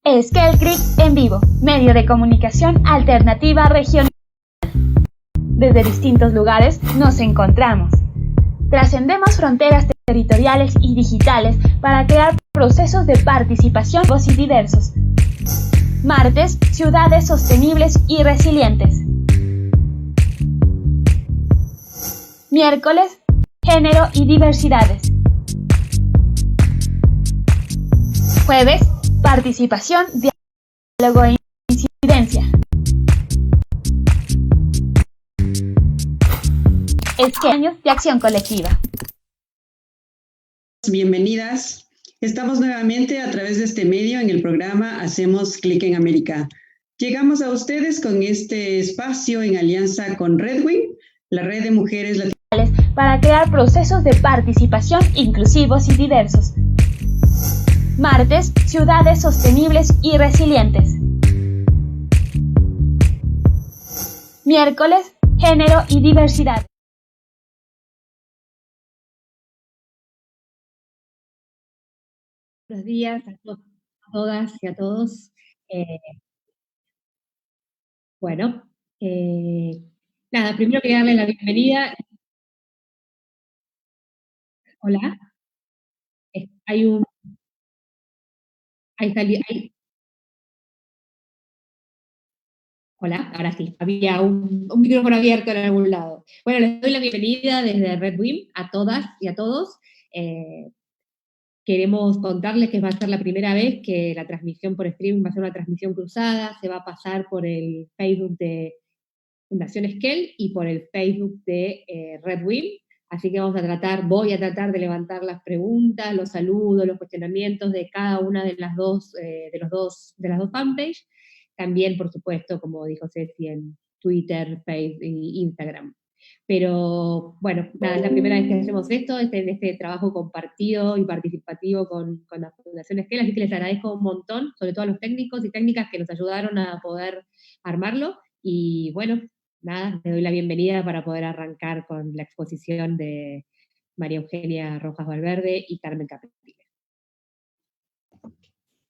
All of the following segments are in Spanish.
Skell Creek en vivo, medio de comunicación alternativa regional. Desde distintos lugares nos encontramos. Trascendemos fronteras territoriales y digitales para crear procesos de participación y diversos. Martes, ciudades sostenibles y resilientes. Miércoles, género y diversidades. Jueves, participación, diálogo e incidencia. Años de acción colectiva. Bienvenidas. Estamos nuevamente a través de este medio en el programa Hacemos Clic en América. Llegamos a ustedes con este espacio en alianza con Redwing, la red de mujeres latinoamericanas, para crear procesos de participación inclusivos y diversos. Martes, ciudades sostenibles y resilientes. Miércoles, género y diversidad. Buenos días a todas y a todos. Nada, primero quería darle la bienvenida. Hola. Hola, ahora sí, había un micrófono abierto en algún lado. Bueno, les doy la bienvenida desde Redwing a todas y a todos. Queremos contarles que va a ser la primera vez que la transmisión por streaming va a ser una transmisión cruzada, se va a pasar por el Facebook de Fundación Skell y por el Facebook de Redwing. Así que voy a tratar de levantar las preguntas, los saludos, los cuestionamientos de cada una de las dos fanpages. También, por supuesto, como dijo Ceci, en Twitter, Facebook e Instagram. Pero, bueno, nada, es la primera vez que hacemos esto, este trabajo compartido y participativo con la Fundación Skell, así que les agradezco un montón, sobre todo a los técnicos y técnicas que nos ayudaron a poder armarlo. Y, bueno, nada, les doy la bienvenida para poder arrancar con la exposición de María Eugenia Rojas Valverde y Carmen Capriles.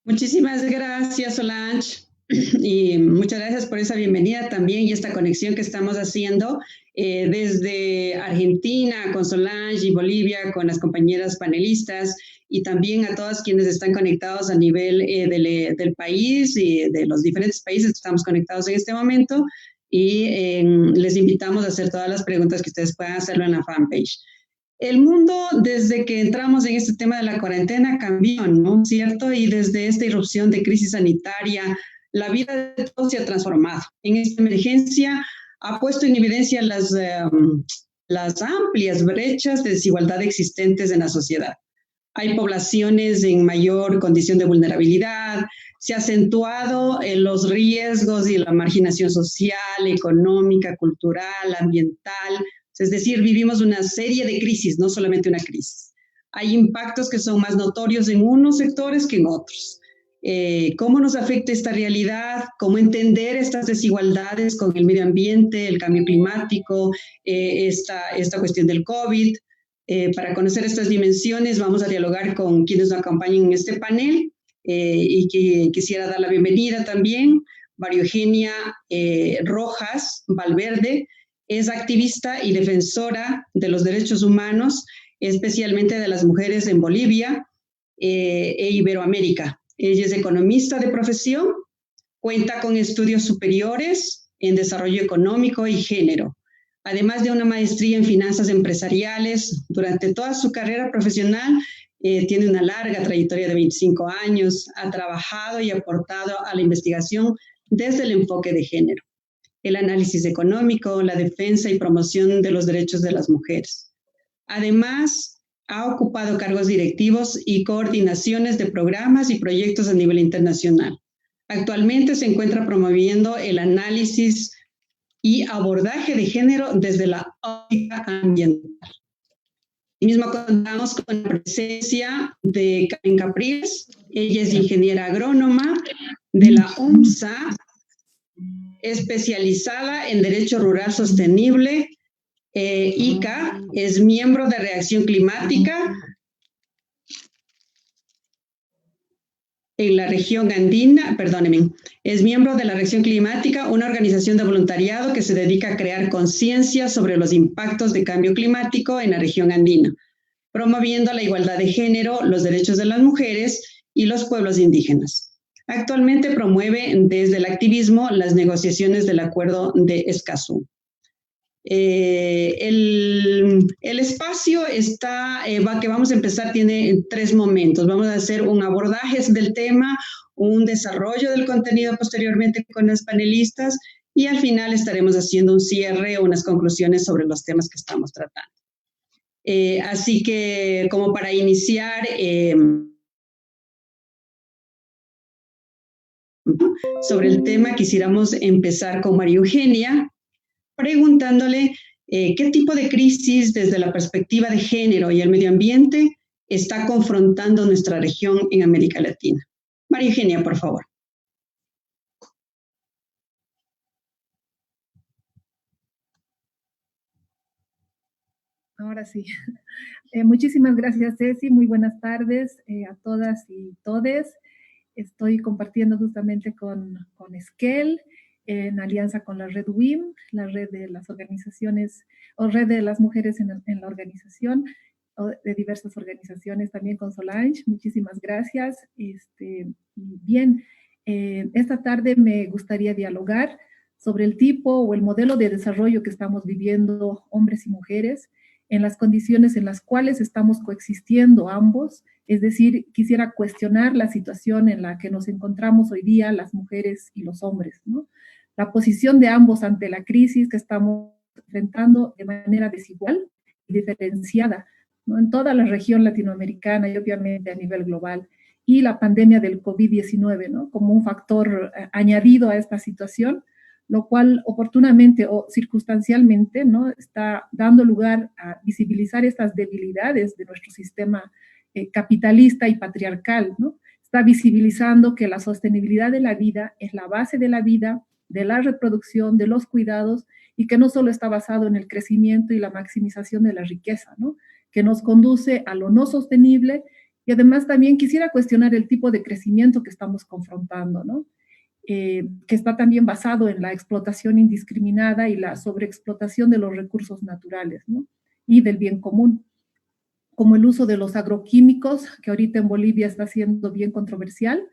Muchísimas gracias, Solange. Y muchas gracias por esa bienvenida también y esta conexión que estamos haciendo desde Argentina con Solange y Bolivia con las compañeras panelistas y también a todas quienes están conectados a nivel del país y de los diferentes países que estamos conectados en este momento y les invitamos a hacer todas las preguntas que ustedes puedan hacerlo en la fanpage. El mundo, desde que entramos en este tema de la cuarentena, cambió, ¿no? ¿Cierto? Y desde esta irrupción de crisis sanitaria, la vida de todos se ha transformado. En esta emergencia ha puesto en evidencia las amplias brechas de desigualdad existentes en la sociedad. Hay poblaciones en mayor condición de vulnerabilidad, se ha acentuado los riesgos y la marginación social, económica, cultural, ambiental. Es decir, vivimos una serie de crisis, no solamente una crisis. Hay impactos que son más notorios en unos sectores que en otros. ¿Cómo nos afecta esta realidad? ¿Cómo entender estas desigualdades con el medio ambiente, el cambio climático, esta cuestión del COVID? Para conocer estas dimensiones vamos a dialogar con quienes nos acompañan en este panel y que quisiera dar la bienvenida también. María Eugenia Rojas Valverde es activista y defensora de los derechos humanos, especialmente de las mujeres en Bolivia e Iberoamérica. Ella es economista de profesión, cuenta con estudios superiores en desarrollo económico y género, además de una maestría en finanzas empresariales. Durante toda su carrera profesional tiene una larga trayectoria de 25 años, ha trabajado y aportado a la investigación desde el enfoque de género, el análisis económico, la defensa y promoción de los derechos de las mujeres. Además, ha ocupado cargos directivos y coordinaciones de programas y proyectos a nivel internacional. Actualmente se encuentra promoviendo el análisis y abordaje de género desde la óptica ambiental. Y mismo contamos con la presencia de Carmen Capriles. Ella es ingeniera agrónoma de la UMSA, especializada en Derecho Rural Sostenible. ICA es miembro de Reacción Climática en la región andina, perdónenme, es miembro de la Reacción Climática, una organización de voluntariado que se dedica a crear conciencia sobre los impactos de cambio climático en la región andina, promoviendo la igualdad de género, los derechos de las mujeres y los pueblos indígenas. Actualmente promueve desde el activismo las negociaciones del Acuerdo de Escazú. El espacio que vamos a empezar tiene 3 momentos. Vamos a hacer un abordaje del tema, un desarrollo del contenido posteriormente con los panelistas y al final estaremos haciendo un cierre o unas conclusiones sobre los temas que estamos tratando. Así que como para iniciar sobre el tema, quisiéramos empezar con María Eugenia, preguntándole qué tipo de crisis desde la perspectiva de género y el medio ambiente está confrontando nuestra región en América Latina. María Eugenia, por favor. Ahora sí. Muchísimas gracias, Ceci. Muy buenas tardes a todas y todes. Estoy compartiendo justamente con Esquel, en alianza con la red WIM, la red de las organizaciones, o red de las mujeres en la organización, o de diversas organizaciones, también con Solange. Muchísimas gracias. Bien, esta tarde me gustaría dialogar sobre el tipo o el modelo de desarrollo que estamos viviendo hombres y mujeres, en las condiciones en las cuales estamos coexistiendo ambos. Es decir, quisiera cuestionar la situación en la que nos encontramos hoy día las mujeres y los hombres, ¿no? La posición de ambos ante la crisis que estamos enfrentando de manera desigual y diferenciada, ¿no? En toda la región latinoamericana y obviamente a nivel global, y la pandemia del COVID-19, ¿no? Como un factor añadido a esta situación, lo cual oportunamente o circunstancialmente, ¿no? Está dando lugar a visibilizar estas debilidades de nuestro sistema capitalista y patriarcal, ¿no? Está visibilizando que la sostenibilidad de la vida es la base de la vida, de la reproducción, de los cuidados, y que no solo está basado en el crecimiento y la maximización de la riqueza, ¿no? Que nos conduce a lo no sostenible. Y además también quisiera cuestionar el tipo de crecimiento que estamos confrontando, ¿no? Que está también basado en la explotación indiscriminada y la sobreexplotación de los recursos naturales, ¿no? Y del bien común, como el uso de los agroquímicos, que ahorita en Bolivia está siendo bien controversial,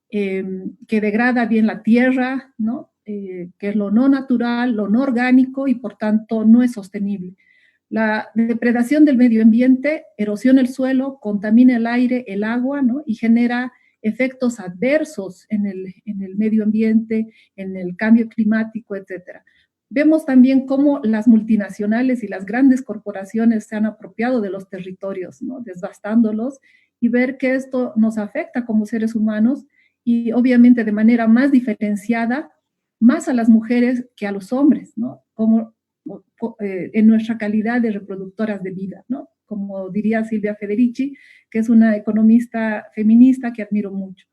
que degrada bien la tierra, ¿no? Que es lo no natural, lo no orgánico y por tanto no es sostenible. La depredación del medio ambiente erosiona el suelo, contamina el aire, el agua, ¿no? Y genera efectos adversos en el medio ambiente, en el cambio climático, etcétera. Vemos también cómo las multinacionales y las grandes corporaciones se han apropiado de los territorios, ¿no? Devastándolos, y ver que esto nos afecta como seres humanos y obviamente de manera más diferenciada, más a las mujeres que a los hombres, ¿no? Como en nuestra calidad de reproductoras de vida, ¿no? Como diría Silvia Federici, que es una economista feminista que admiro mucho.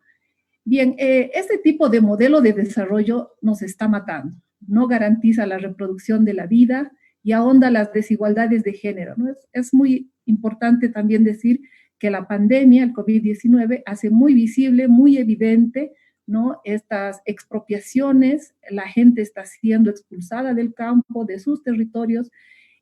Bien, este tipo de modelo de desarrollo nos está matando, no garantiza la reproducción de la vida y ahonda las desigualdades de género, ¿no? Es muy importante también decir que la pandemia, el COVID-19, hace muy visible, muy evidente, ¿no? Estas expropiaciones, la gente está siendo expulsada del campo, de sus territorios,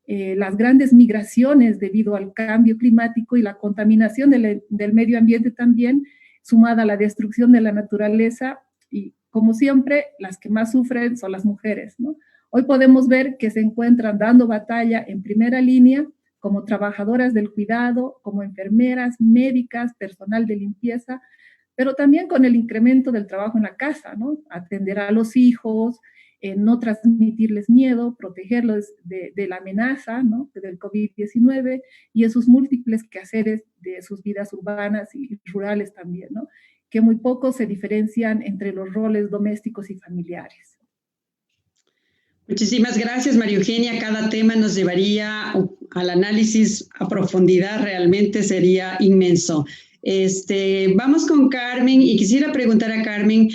las grandes migraciones debido al cambio climático y la contaminación del medio ambiente también, sumada a la destrucción de la naturaleza, y como siempre, las que más sufren son las mujeres, ¿no? Hoy podemos ver que se encuentran dando batalla en primera línea como trabajadoras del cuidado, como enfermeras, médicas, personal de limpieza, pero también con el incremento del trabajo en la casa, ¿no? Atender a los hijos, no transmitirles miedo, protegerlos de la amenaza, ¿no? Del COVID-19 y esos múltiples quehaceres de sus vidas urbanas y rurales también, ¿no? Que muy poco se diferencian entre los roles domésticos y familiares. Muchísimas gracias, María Eugenia. Cada tema nos llevaría al análisis a profundidad, realmente sería inmenso. Vamos con Carmen y quisiera preguntar a Carmen,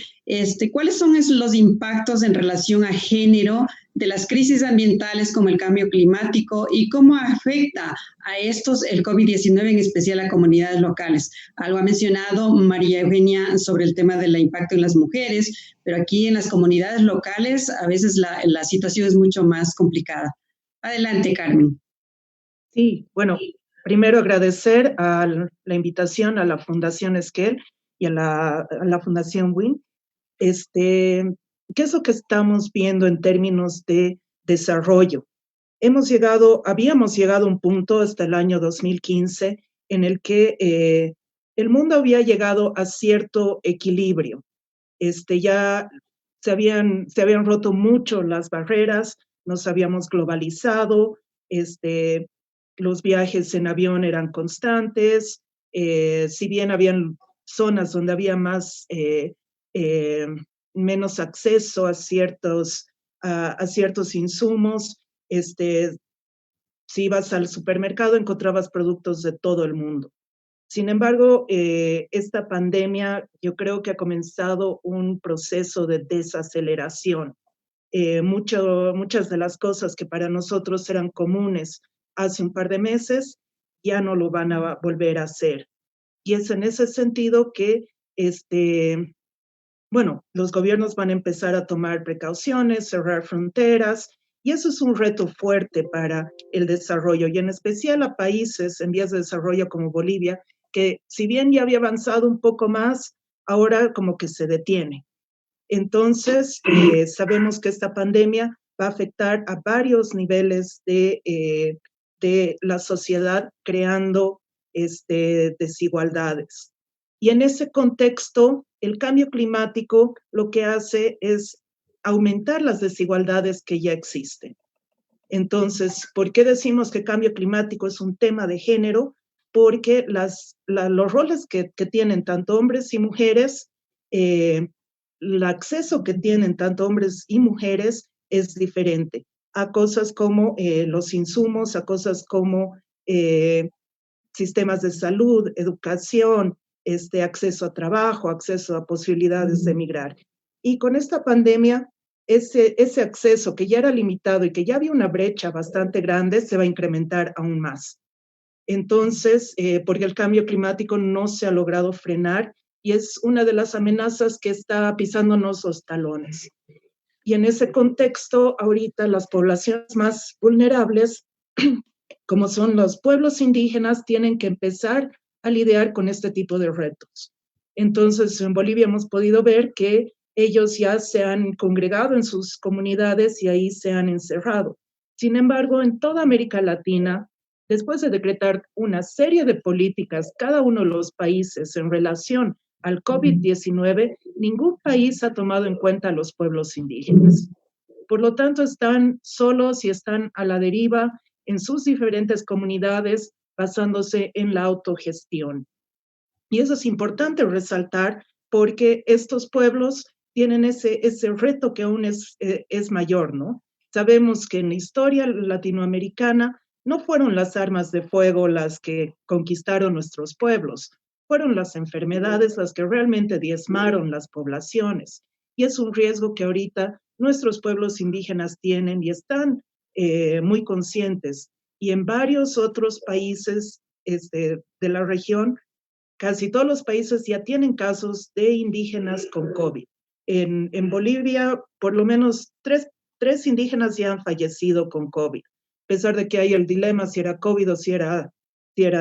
¿cuáles son los impactos en relación a género de las crisis ambientales como el cambio climático y cómo afecta a estos el COVID-19, en especial a comunidades locales. Algo ha mencionado María Eugenia sobre el tema del impacto en las mujeres, pero aquí en las comunidades locales a veces la situación es mucho más complicada. Adelante, Carmen. Sí, bueno, primero agradecer a la invitación a la Fundación Esquel y a la Fundación WIN. ¿Qué es lo que estamos viendo en términos de desarrollo? Habíamos llegado a un punto hasta el año 2015 en el que el mundo había llegado a cierto equilibrio. Ya se habían roto mucho las barreras, nos habíamos globalizado, los viajes en avión eran constantes, si bien habían zonas donde había menos acceso a ciertos insumos, si ibas al supermercado encontrabas productos de todo el mundo. Sin embargo, esta pandemia yo creo que ha comenzado un proceso de desaceleración. Muchas de las cosas que para nosotros eran comunes hace un par de meses ya no lo van a volver a hacer. Y es en ese sentido que los gobiernos van a empezar a tomar precauciones, cerrar fronteras, y eso es un reto fuerte para el desarrollo, y en especial a países en vías de desarrollo como Bolivia, que si bien ya había avanzado un poco más, ahora como que se detiene. Entonces, sabemos que esta pandemia va a afectar a varios niveles de la sociedad, creando desigualdades. Y en ese contexto, el cambio climático lo que hace es aumentar las desigualdades que ya existen. Entonces, ¿por qué decimos que cambio climático es un tema de género? Porque los roles que tienen tanto hombres y mujeres, el acceso que tienen tanto hombres y mujeres es diferente a cosas como los insumos, a cosas como sistemas de salud, educación, acceso a trabajo, acceso a posibilidades de emigrar. Y con esta pandemia, ese acceso que ya era limitado y que ya había una brecha bastante grande, se va a incrementar aún más. Entonces, porque el cambio climático no se ha logrado frenar y es una de las amenazas que está pisándonos los talones. Y en ese contexto, ahorita las poblaciones más vulnerables, como son los pueblos indígenas, tienen que empezar a lidiar con este tipo de retos. Entonces, en Bolivia hemos podido ver que ellos ya se han congregado en sus comunidades y ahí se han encerrado. Sin embargo, en toda América Latina, después de decretar una serie de políticas, cada uno de los países en relación al COVID-19, ningún país ha tomado en cuenta a los pueblos indígenas. Por lo tanto, están solos y están a la deriva en sus diferentes comunidades, basándose en la autogestión. Y eso es importante resaltar porque estos pueblos tienen ese reto que aún es mayor, ¿no? Sabemos que en la historia latinoamericana no fueron las armas de fuego las que conquistaron nuestros pueblos, fueron las enfermedades las que realmente diezmaron las poblaciones. Y es un riesgo que ahorita nuestros pueblos indígenas tienen y están muy conscientes. Y en varios otros países de la región, casi todos los países ya tienen casos de indígenas con COVID. En Bolivia, por lo menos tres indígenas ya han fallecido con COVID, a pesar de que hay el dilema si era COVID o si era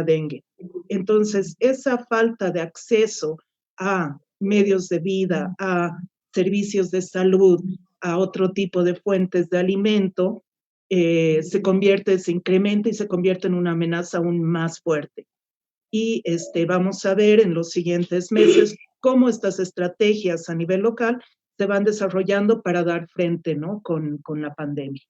dengue. Entonces, esa falta de acceso a medios de vida, a servicios de salud, a otro tipo de fuentes de alimento, se incrementa y se convierte en una amenaza aún más fuerte. Y vamos a ver en los siguientes meses cómo estas estrategias a nivel local se van desarrollando para dar frente, ¿no?, con la pandemia.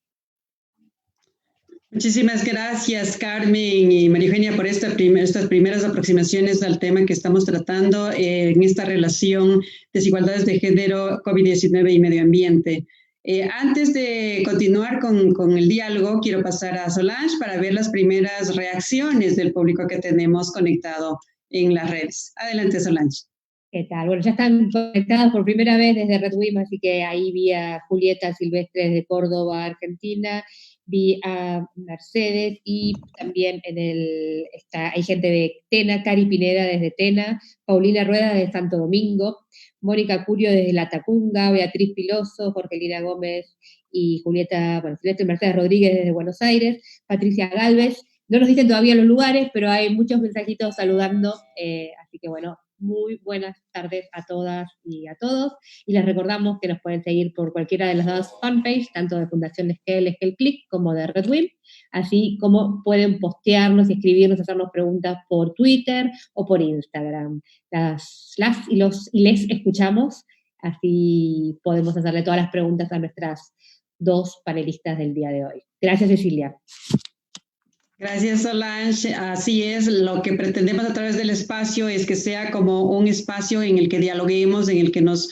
Muchísimas gracias, Carmen y María Eugenia, por estas primeras aproximaciones al tema que estamos tratando en esta relación desigualdades de género, COVID-19 y medio ambiente. Antes de continuar con el diálogo, quiero pasar a Solange para ver las primeras reacciones del público que tenemos conectado en las redes. Adelante, Solange. ¿Qué tal? Bueno, ya están conectados por primera vez desde Redwim, así que ahí vi a Julieta Silvestre de Córdoba, Argentina, vi a Mercedes y también hay gente de Tena, Cari Pineda desde Tena, Paulina Rueda desde Santo Domingo, Mónica Curio desde La Tacunga, Beatriz Piloso, Jorgelina Gómez y Julieta y Mercedes Rodríguez desde Buenos Aires, Patricia Galvez. No nos dicen todavía los lugares, pero hay muchos mensajitos saludando, así que bueno, muy buenas tardes a todas y a todos, y les recordamos que nos pueden seguir por cualquiera de las dos fanpages, tanto de Fundación Esquel Click, como de Redwim, así como pueden postearnos y escribirnos, hacernos preguntas por Twitter o por Instagram. Las y les escuchamos, así podemos hacerle todas las preguntas a nuestras dos panelistas del día de hoy. Gracias, Cecilia. Gracias, Solange. Así es, lo que pretendemos a través del espacio es que sea como un espacio en el que dialoguemos, en el que nos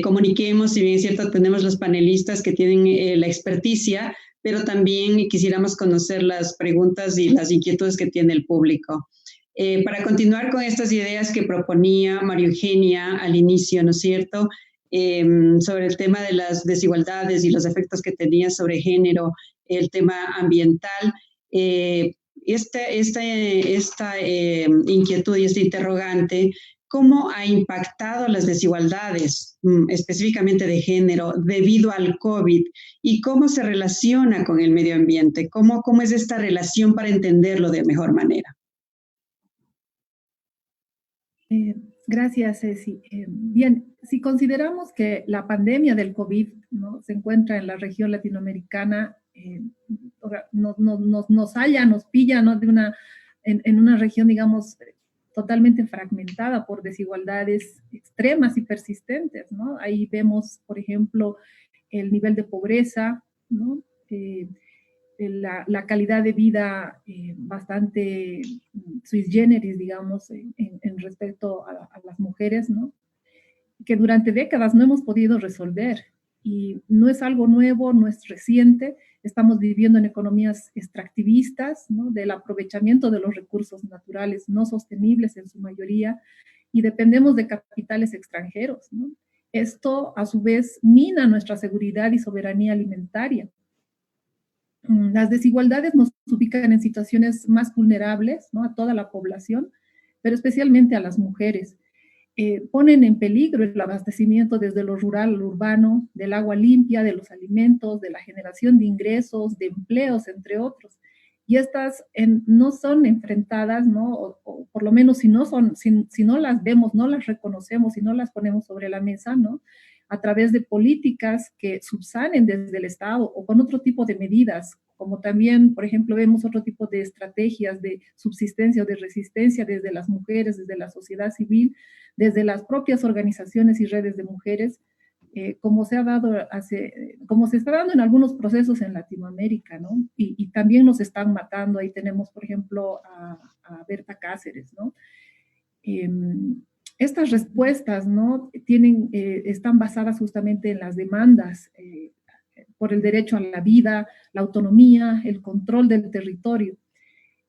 comuniquemos. Si bien es cierto, tenemos los panelistas que tienen la experticia, pero también quisiéramos conocer las preguntas y las inquietudes que tiene el público. Para continuar con estas ideas que proponía María Eugenia al inicio, ¿no es cierto?, sobre el tema de las desigualdades y los efectos que tenía sobre género, el tema ambiental. Esta inquietud y este interrogante, ¿cómo ha impactado las desigualdades, específicamente de género, debido al COVID? ¿Y cómo se relaciona con el medio ambiente? ¿Cómo es esta relación para entenderlo de mejor manera? Gracias, Ceci. Bien, si consideramos que la pandemia del COVID, ¿no?, se encuentra en la región latinoamericana, nos pilla, ¿no?, en una región, digamos, totalmente fragmentada por desigualdades extremas y persistentes, ¿no? Ahí vemos, por ejemplo, el nivel de pobreza, ¿no?, la calidad de vida bastante sui generis, digamos, en respecto a las mujeres, ¿no?, que durante décadas no hemos podido resolver. Y no es algo nuevo, no es reciente. Estamos viviendo en economías extractivistas, ¿no?, del aprovechamiento de los recursos naturales no sostenibles en su mayoría, y dependemos de capitales extranjeros, ¿no? Esto, a su vez, mina nuestra seguridad y soberanía alimentaria. Las desigualdades nos ubican en situaciones más vulnerables, ¿no?, a toda la población, pero especialmente a las mujeres. Ponen en peligro el abastecimiento desde lo rural al urbano, del agua limpia, de los alimentos, de la generación de ingresos, de empleos, entre otros. Y estas no son enfrentadas, ¿no?, o por lo menos si no las vemos, no las reconocemos y no las ponemos sobre la mesa, ¿no?, a través de políticas que subsanen desde el Estado o con otro tipo de medidas, como también, por ejemplo, vemos otro tipo de estrategias de subsistencia o de resistencia desde las mujeres, desde la sociedad civil, desde las propias organizaciones y redes de mujeres, como se está dando en algunos procesos en Latinoamérica, ¿no? Y también nos están matando. Ahí tenemos, por ejemplo, a Berta Cáceres, ¿no? Estas respuestas, ¿no?, están basadas justamente en las demandas por el derecho a la vida, la autonomía, el control del territorio.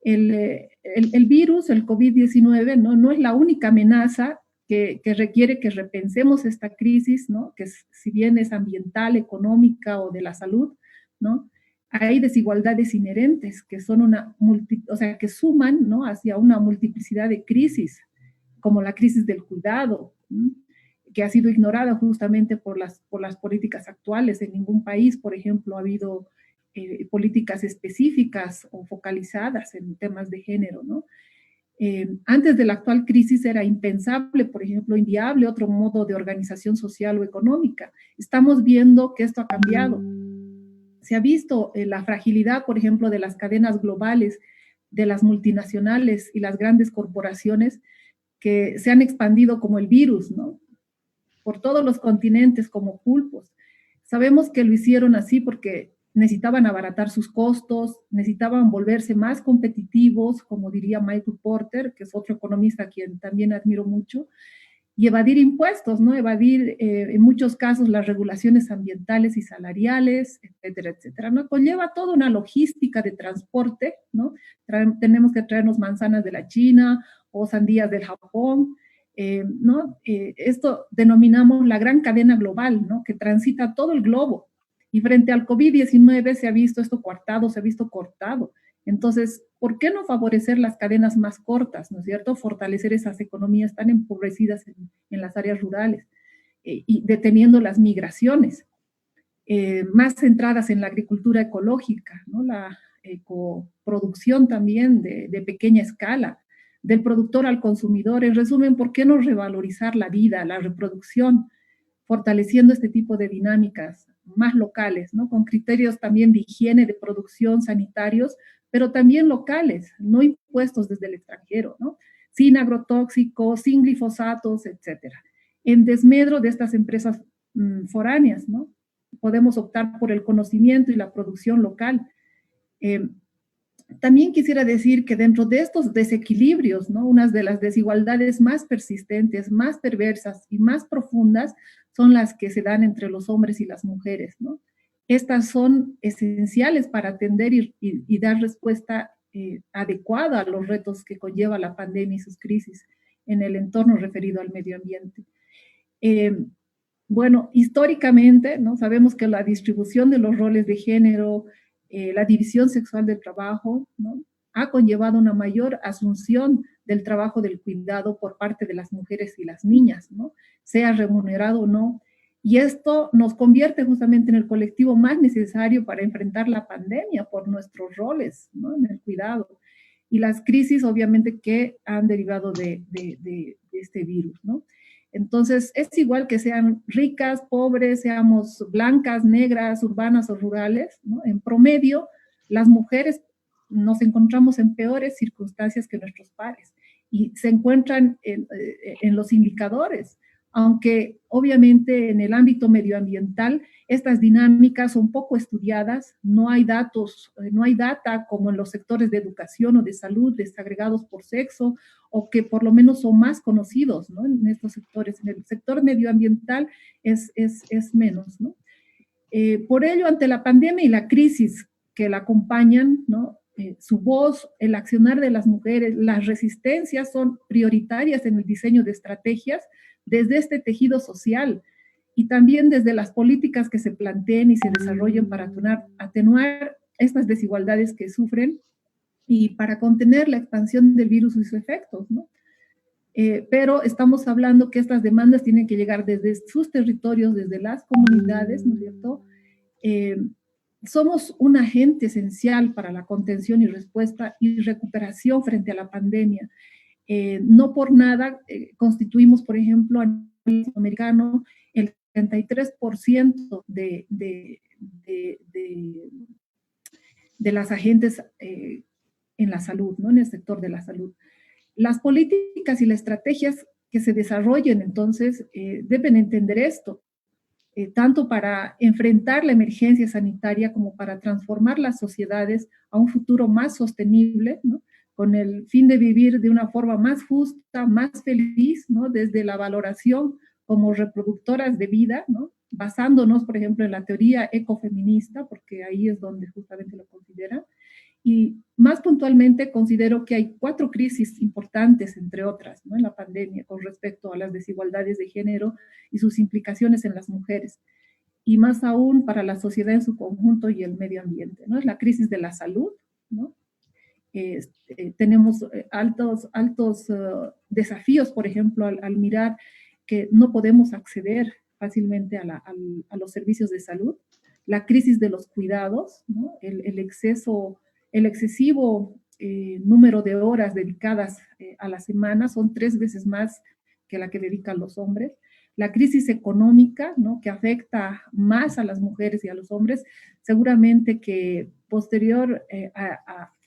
El virus, el COVID-19, no es la única amenaza que requiere que repensemos esta crisis, ¿no?, que si bien es ambiental, económica o de la salud, ¿no?, hay desigualdades inherentes que son que suman, ¿no?, hacia una multiplicidad de crisis, como la crisis del cuidado, ¿no?, que ha sido ignorada justamente por las políticas actuales. En ningún país, por ejemplo, ha habido políticas específicas o focalizadas en temas de género, ¿no? Antes de la actual crisis era impensable, por ejemplo, inviable otro modo de organización social o económica. Estamos viendo que esto ha cambiado. Se ha visto la fragilidad, por ejemplo, de las cadenas globales, de las multinacionales y las grandes corporaciones que se han expandido como el virus, ¿no?, por todos los continentes como pulpos. Sabemos que lo hicieron así porque necesitaban abaratar sus costos, necesitaban volverse más competitivos, como diría Michael Porter, que es otro economista a quien también admiro mucho, y evadir impuestos, ¿no? Evadir en muchos casos las regulaciones ambientales y salariales, etcétera, etcétera, ¿no? Conlleva toda una logística de transporte, ¿no? Tenemos que traernos manzanas de la China o sandías del Japón, ¿no? Esto denominamos la gran cadena global, ¿no? Que transita todo el globo. Y frente al COVID-19 se ha visto esto coartado, se ha visto cortado. Entonces, ¿por qué no favorecer las cadenas más cortas, ¿no es cierto? Fortalecer esas economías tan empobrecidas en las áreas rurales y deteniendo las migraciones, más centradas en la agricultura ecológica, ¿no? La ecoproducción también de pequeña escala, del productor al consumidor. En resumen, ¿por qué no revalorizar la vida, la reproducción, fortaleciendo este tipo de dinámicas más locales, ¿no? Con criterios también de higiene, de producción, sanitarios, pero también locales, no impuestos desde el extranjero, ¿no? Sin agrotóxicos, sin glifosatos, etcétera. En desmedro de estas empresas foráneas, ¿no? Podemos optar por el conocimiento y la producción local. También quisiera decir que dentro de estos desequilibrios, ¿no? Unas de las desigualdades más persistentes, más perversas y más profundas son las que se dan entre los hombres y las mujeres, ¿no? Estas son esenciales para atender y dar respuesta adecuada a los retos que conlleva la pandemia y sus crisis en el entorno referido al medio ambiente. Bueno, históricamente, ¿no? Sabemos que la distribución de los roles de género, la división sexual del trabajo, ¿no? Ha conllevado una mayor asunción del trabajo del cuidado por parte de las mujeres y las niñas, ¿no? Sea remunerado o no. Y esto nos convierte justamente en el colectivo más necesario para enfrentar la pandemia por nuestros roles, ¿no? En el cuidado. Y las crisis, obviamente, que han derivado de este virus, ¿no? Entonces, es igual que sean ricas, pobres, seamos blancas, negras, urbanas o rurales, ¿no? En promedio, las mujeres nos encontramos en peores circunstancias que nuestros pares y se encuentran en los indicadores, aunque obviamente en el ámbito medioambiental estas dinámicas son poco estudiadas, no hay datos, no hay data como en los sectores de educación o de salud desagregados por sexo o que por lo menos son más conocidos, ¿no? En estos sectores. En el sector medioambiental es menos, ¿no? Por ello, ante la pandemia y la crisis que la acompañan, ¿no? Su voz, el accionar de las mujeres, las resistencias son prioritarias en el diseño de estrategias desde este tejido social y también desde las políticas que se planteen y se desarrollen para atenuar estas desigualdades que sufren y para contener la expansión del virus y sus efectos, ¿no? Pero estamos hablando que estas demandas tienen que llegar desde sus territorios, desde las comunidades, ¿no es cierto? Somos un agente esencial para la contención y respuesta y recuperación frente a la pandemia. No por nada constituimos, por ejemplo, a nivel latinoamericano el 33% de las agentes en la salud, ¿no? En el sector de la salud. Las políticas y las estrategias que se desarrollen, entonces, deben entender esto, tanto para enfrentar la emergencia sanitaria como para transformar las sociedades a un futuro más sostenible, ¿no? Con el fin de vivir de una forma más justa, más feliz, ¿no? Desde la valoración como reproductoras de vida, ¿no? Basándonos, por ejemplo, en la teoría ecofeminista, porque ahí es donde justamente lo considera. Y más puntualmente considero que hay 4 crisis importantes, entre otras, ¿no? En la pandemia con respecto a las desigualdades de género y sus implicaciones en las mujeres, y más aún para la sociedad en su conjunto y el medio ambiente, ¿no? Es la crisis de la salud, ¿no? Tenemos altos desafíos, por ejemplo, al mirar que no podemos acceder fácilmente a los servicios de salud, la crisis de los cuidados, ¿no? El excesivo número de horas dedicadas a la semana son 3 veces más que la que dedican los hombres. La crisis económica, ¿no? Que afecta más a las mujeres y a los hombres, seguramente que posterior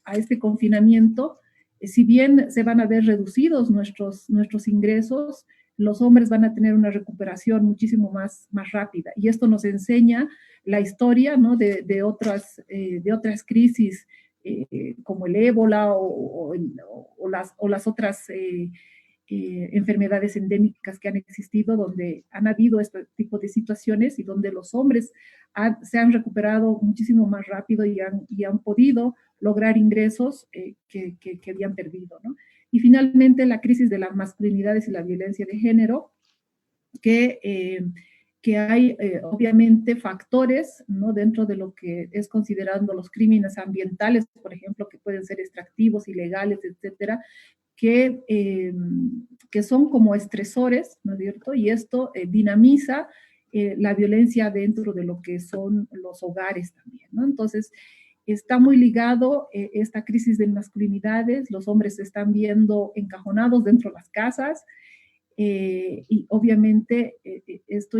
a este confinamiento, si bien se van a ver reducidos nuestros ingresos, los hombres van a tener una recuperación muchísimo más rápida. Y esto nos enseña la historia, ¿no? de otras crisis como el ébola o las otras enfermedades endémicas que han existido, donde han habido este tipo de situaciones y donde los hombres se han recuperado muchísimo más rápido y han podido lograr ingresos que habían perdido, ¿no? Y finalmente la crisis de las masculinidades y la violencia de género, que hay obviamente factores, ¿no?, dentro de lo que es considerando los crímenes ambientales, por ejemplo, que pueden ser extractivos, ilegales, etcétera, que son como estresores, ¿no es cierto? Y esto dinamiza la violencia dentro de lo que son los hogares también, ¿no? Entonces, está muy ligado esta crisis de masculinidades, los hombres se están viendo encajonados dentro de las casas, y obviamente esto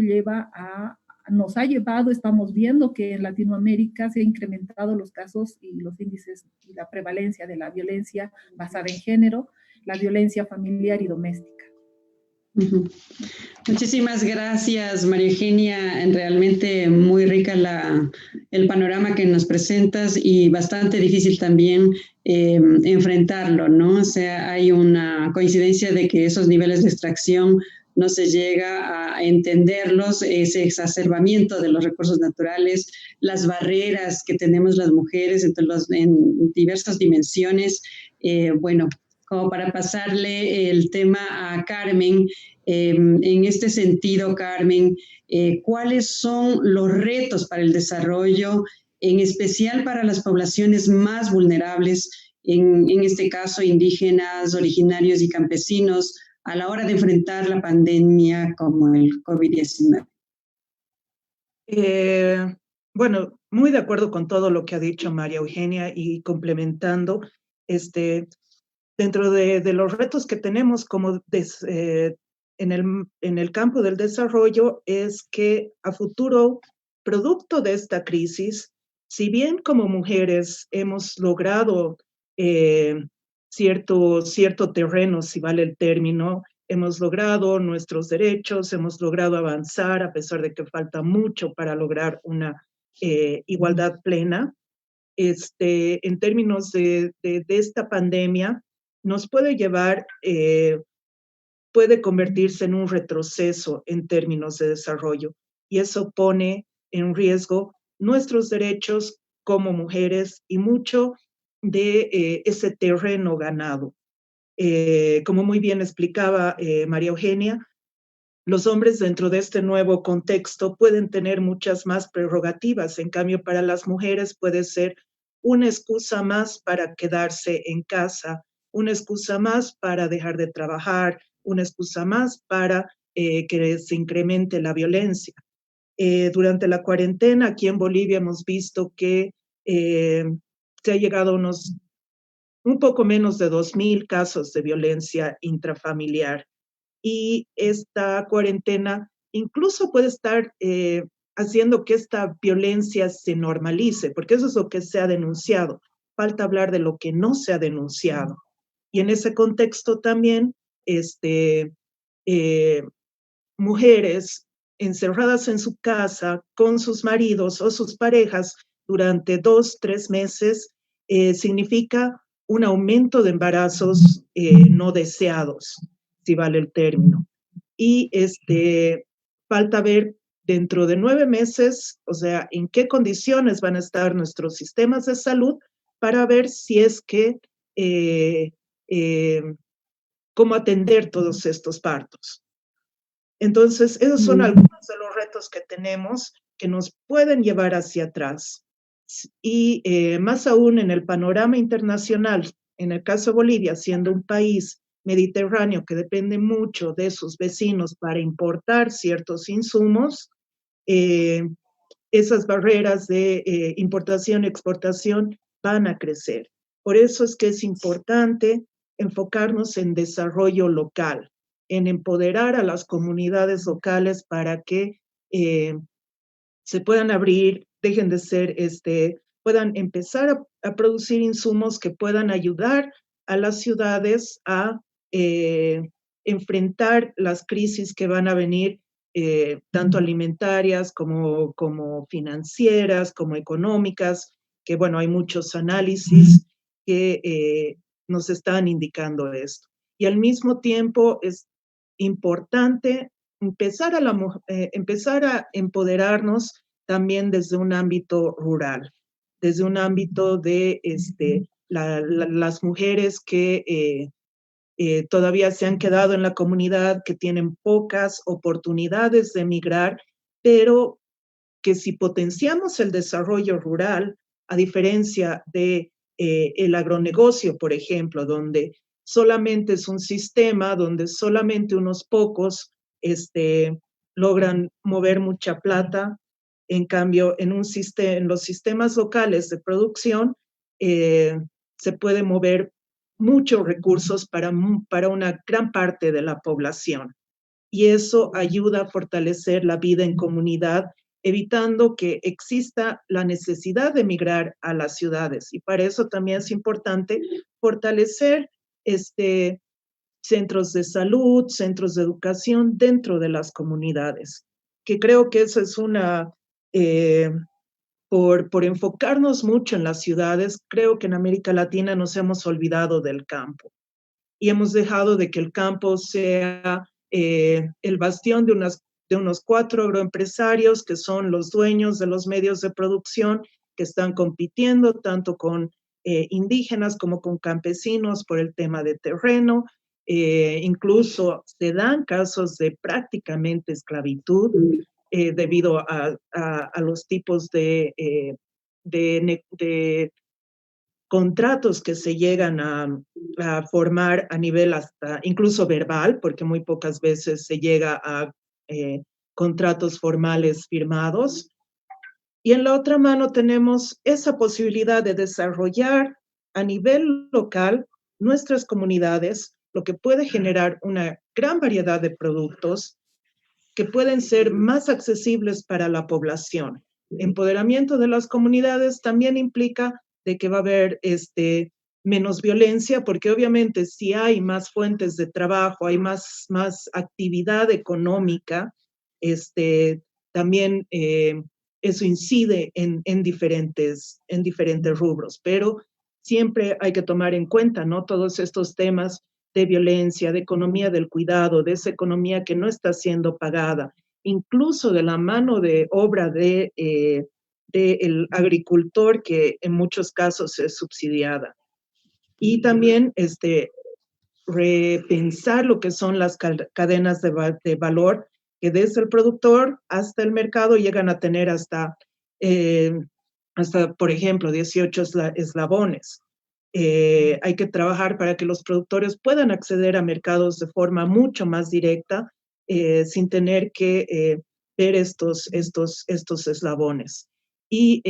nos ha llevado, estamos viendo que en Latinoamérica se han incrementado los casos y los índices y la prevalencia de la violencia basada en género, la violencia familiar y doméstica. Muchísimas gracias, María Eugenia. Realmente muy rica el panorama que nos presentas y bastante difícil también enfrentarlo, ¿no? O sea, hay una coincidencia de que esos niveles de extracción no se llega a entenderlos, ese exacerbamiento de los recursos naturales, las barreras que tenemos las mujeres en diversas dimensiones. Bueno, como para pasarle el tema a Carmen, en este sentido, Carmen, ¿cuáles son los retos para el desarrollo, en especial para las poblaciones más vulnerables, en este caso indígenas, originarios y campesinos, a la hora de enfrentar la pandemia como el COVID-19? Bueno, muy de acuerdo con todo lo que ha dicho María Eugenia y complementando, dentro de los retos que tenemos como en el campo del desarrollo es que a futuro, producto de esta crisis, si bien como mujeres hemos logrado cierto terreno, si vale el término, hemos logrado nuestros derechos, hemos logrado avanzar a pesar de que falta mucho para lograr una igualdad plena. En términos de esta pandemia, nos puede llevar, puede convertirse en un retroceso en términos de desarrollo, y eso pone en riesgo nuestros derechos como mujeres y mucho de ese terreno ganado. Como muy bien explicaba María Eugenia, los hombres dentro de este nuevo contexto pueden tener muchas más prerrogativas, en cambio para las mujeres puede ser una excusa más para quedarse en casa, una excusa más para dejar de trabajar, una excusa más para que se incremente la violencia. Durante la cuarentena aquí en Bolivia hemos visto que se ha llegado a un poco menos de 2,000 casos de violencia intrafamiliar. Y esta cuarentena incluso puede estar haciendo que esta violencia se normalice, porque eso es lo que se ha denunciado. Falta hablar de lo que no se ha denunciado. Y en ese contexto también, mujeres encerradas en su casa con sus maridos o sus parejas durante 2, 3 meses, significa un aumento de embarazos no deseados, si vale el término. Y falta ver dentro de 9 meses, o sea, en qué condiciones van a estar nuestros sistemas de salud para ver si es que, cómo atender todos estos partos. Entonces, esos son algunos de los retos que tenemos que nos pueden llevar hacia atrás. Y más aún en el panorama internacional, en el caso de Bolivia, siendo un país mediterráneo que depende mucho de sus vecinos para importar ciertos insumos, esas barreras de importación y exportación van a crecer. Por eso es que es importante enfocarnos en desarrollo local, en empoderar a las comunidades locales para que se puedan abrir, dejen de ser, puedan empezar a producir insumos que puedan ayudar a las ciudades a enfrentar las crisis que van a venir, tanto alimentarias como financieras, como económicas, que bueno, hay muchos análisis que nos están indicando esto. Y al mismo tiempo es importante empezar a empoderarnos también desde un ámbito rural, desde un ámbito de las mujeres que todavía se han quedado en la comunidad, que tienen pocas oportunidades de emigrar, pero que si potenciamos el desarrollo rural, a diferencia de el agronegocio, por ejemplo, donde solamente es un sistema, donde solamente unos pocos logran mover mucha plata. En cambio, en los sistemas locales de producción se puede mover muchos recursos para una gran parte de la población. Y eso ayuda a fortalecer la vida en comunidad, evitando que exista la necesidad de emigrar a las ciudades. Y para eso también es importante fortalecer centros de salud, centros de educación dentro de las comunidades, que creo que eso es por enfocarnos mucho en las ciudades, creo que en América Latina nos hemos olvidado del campo y hemos dejado de que el campo sea el bastión de unos 4 agroempresarios que son los dueños de los medios de producción, que están compitiendo tanto con indígenas como con campesinos por el tema de terreno. Incluso se dan casos de prácticamente esclavitud debido a los tipos de contratos que se llegan a formar a nivel hasta incluso verbal, porque muy pocas veces se llega a contratos formales firmados. Y en la otra mano tenemos esa posibilidad de desarrollar a nivel local nuestras comunidades, lo que puede generar una gran variedad de productos que pueden ser más accesibles para la población. Empoderamiento de las comunidades también implica de que va a haber menos violencia, porque obviamente si hay más fuentes de trabajo, hay más actividad económica, también eso incide en diferentes rubros, pero siempre hay que tomar en cuenta, ¿no?, todos estos temas de violencia, de economía del cuidado, de esa economía que no está siendo pagada, incluso de la mano de obra del agricultor, que en muchos casos es subsidiada. Y también repensar lo que son las cadenas de valor, que desde el productor hasta el mercado llegan a tener hasta por ejemplo, 18 eslabones. Hay que trabajar para que los productores puedan acceder a mercados de forma mucho más directa, sin tener que ver estos eslabones. Y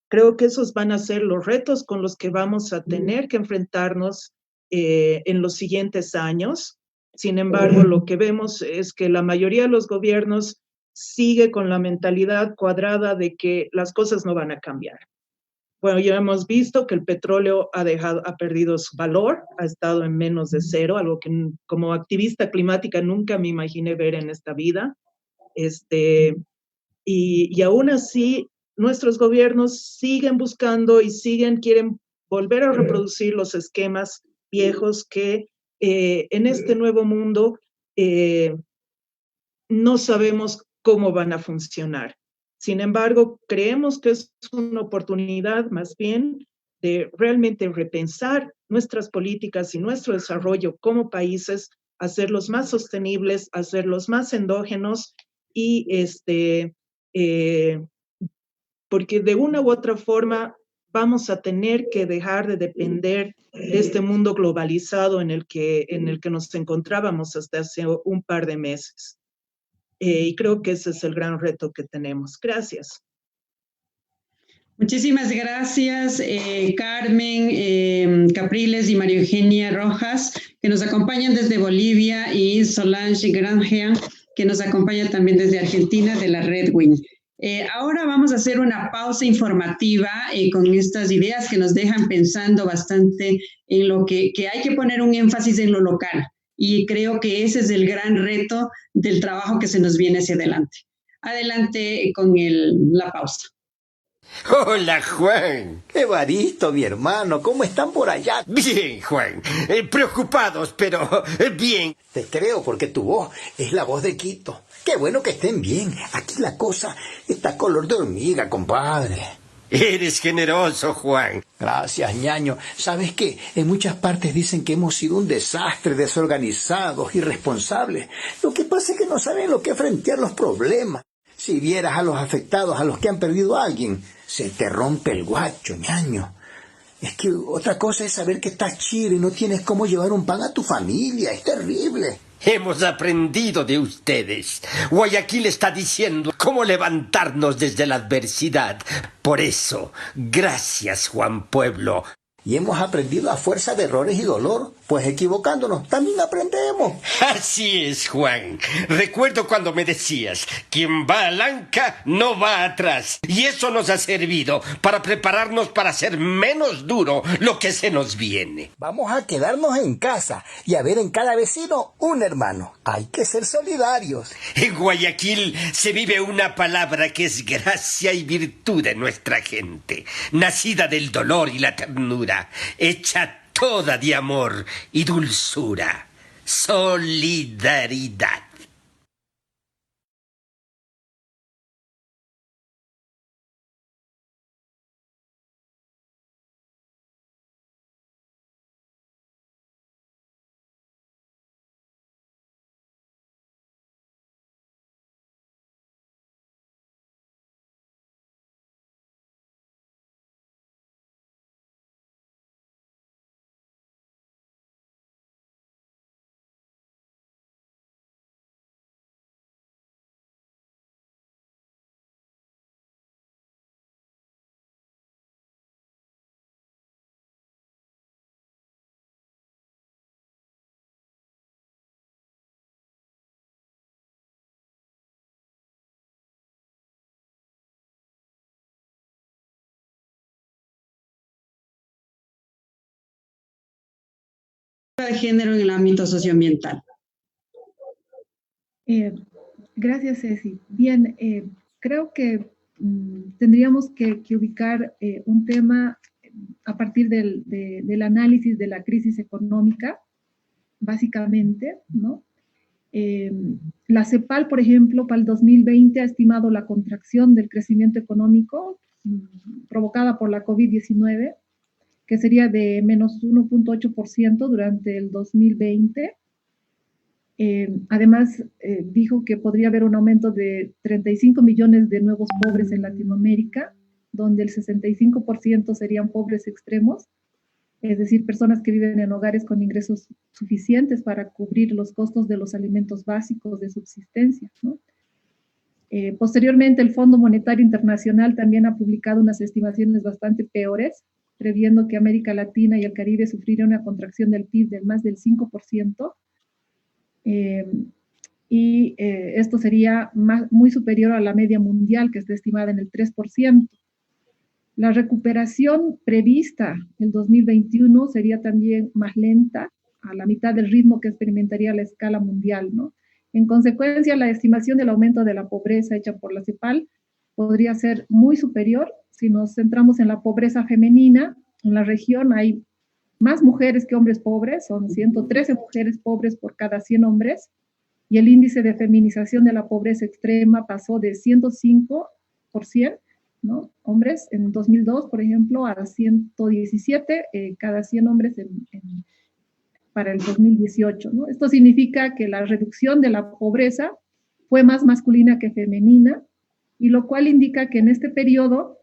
creo que esos van a ser los retos con los que vamos a tener que enfrentarnos en los siguientes años. Sin embargo, lo que vemos es que la mayoría de los gobiernos sigue con la mentalidad cuadrada de que las cosas no van a cambiar. Bueno, ya hemos visto que el petróleo ha perdido su valor, ha estado en menos de cero, algo que como activista climática nunca me imaginé ver en esta vida. Y aún así, nuestros gobiernos siguen buscando y quieren volver a reproducir los esquemas viejos que en este nuevo mundo no sabemos cómo van a funcionar. Sin embargo, creemos que es una oportunidad más bien de realmente repensar nuestras políticas y nuestro desarrollo como países, hacerlos más sostenibles, hacerlos más endógenos y porque de una u otra forma vamos a tener que dejar de depender de este mundo globalizado en el que nos encontrábamos hasta hace un par de meses. Y creo que ese es el gran reto que tenemos. Gracias. Muchísimas gracias, Carmen Capriles y María Eugenia Rojas, que nos acompañan desde Bolivia, y Solange Granjean, que nos acompaña también desde Argentina, de la Red Wing. Ahora vamos a hacer una pausa informativa con estas ideas que nos dejan pensando bastante en lo que hay que poner un énfasis en lo local. Y creo que ese es el gran reto del trabajo que se nos viene hacia adelante. Adelante con la pausa. Hola, Juan. Evaristo, mi hermano, ¿cómo están por allá? Bien, Juan. Preocupados, pero bien. Te creo porque tu voz es la voz de Quito. Qué bueno que estén bien. Aquí la cosa está color de hormiga, compadre. Eres generoso, Juan. Gracias, ñaño. ¿Sabes qué? En muchas partes dicen que hemos sido un desastre, desorganizados, irresponsables. Lo que pasa es que no saben lo que es frentear los problemas. Si vieras a los afectados, a los que han perdido a alguien, se te rompe el guacho, ñaño. Es que otra cosa es saber que estás chido y no tienes cómo llevar un pan a tu familia. Es terrible. Hemos aprendido de ustedes. Guayaquil está diciendo cómo levantarnos desde la adversidad. Por eso, gracias, Juan Pueblo. Y hemos aprendido a fuerza de errores y dolor, pues equivocándonos también aprendemos. Así es, Juan. Recuerdo cuando me decías, quien va al anca no va atrás. Y eso nos ha servido para prepararnos para hacer menos duro lo que se nos viene. Vamos a quedarnos en casa y a ver en cada vecino un hermano. Hay que ser solidarios. En Guayaquil se vive una palabra que es gracia y virtud de nuestra gente, nacida del dolor y la ternura, hecha toda de amor y dulzura. Solidaridad. De género en el ámbito socioambiental. Gracias, Ceci. Bien, creo que tendríamos que ubicar un tema a partir del análisis de la crisis económica, básicamente, ¿no? La CEPAL, por ejemplo, para el 2020 ha estimado la contracción del crecimiento económico provocada por la COVID-19, que sería de menos 1.8% durante el 2020. Además, dijo que podría haber un aumento de 35 millones de nuevos pobres en Latinoamérica, donde el 65% serían pobres extremos, es decir, personas que viven en hogares con ingresos suficientes para cubrir los costos de los alimentos básicos de subsistencia, ¿no? Posteriormente, el Fondo Monetario Internacional también ha publicado unas estimaciones bastante peores, previendo que América Latina y el Caribe sufrirían una contracción del PIB de más del 5%, esto sería muy superior a la media mundial, que está estimada en el 3%. La recuperación prevista en 2021 sería también más lenta, a la mitad del ritmo que experimentaría la escala mundial, ¿no? En consecuencia, la estimación del aumento de la pobreza hecha por la CEPAL podría ser muy superior. Si nos centramos en la pobreza femenina, en la región hay más mujeres que hombres pobres, son 113 mujeres pobres por cada 100 hombres, y el índice de feminización de la pobreza extrema pasó de 105%, ¿no? Hombres en 2002, por ejemplo, a 117 cada 100 hombres para el 2018, ¿no? Esto significa que la reducción de la pobreza fue más masculina que femenina, y lo cual indica que en este periodo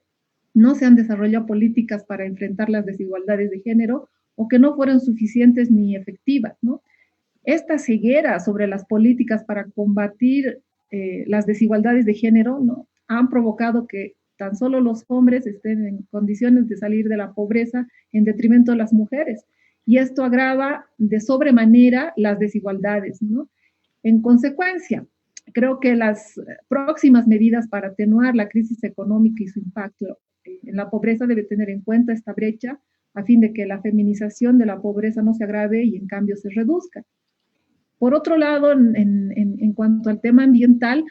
no se han desarrollado políticas para enfrentar las desigualdades de género, o que no fueron suficientes ni efectivas, ¿no? Esta ceguera sobre las políticas para combatir las desigualdades de género, ¿no?, han provocado que tan solo los hombres estén en condiciones de salir de la pobreza en detrimento de las mujeres, y esto agrava de sobremanera las desigualdades, ¿no? En consecuencia, creo que las próximas medidas para atenuar la crisis económica y su impacto en la pobreza debe tener en cuenta esta brecha, a fin de que la feminización de la pobreza no se agrave y en cambio se reduzca. Por otro lado, en cuanto al tema ambiental,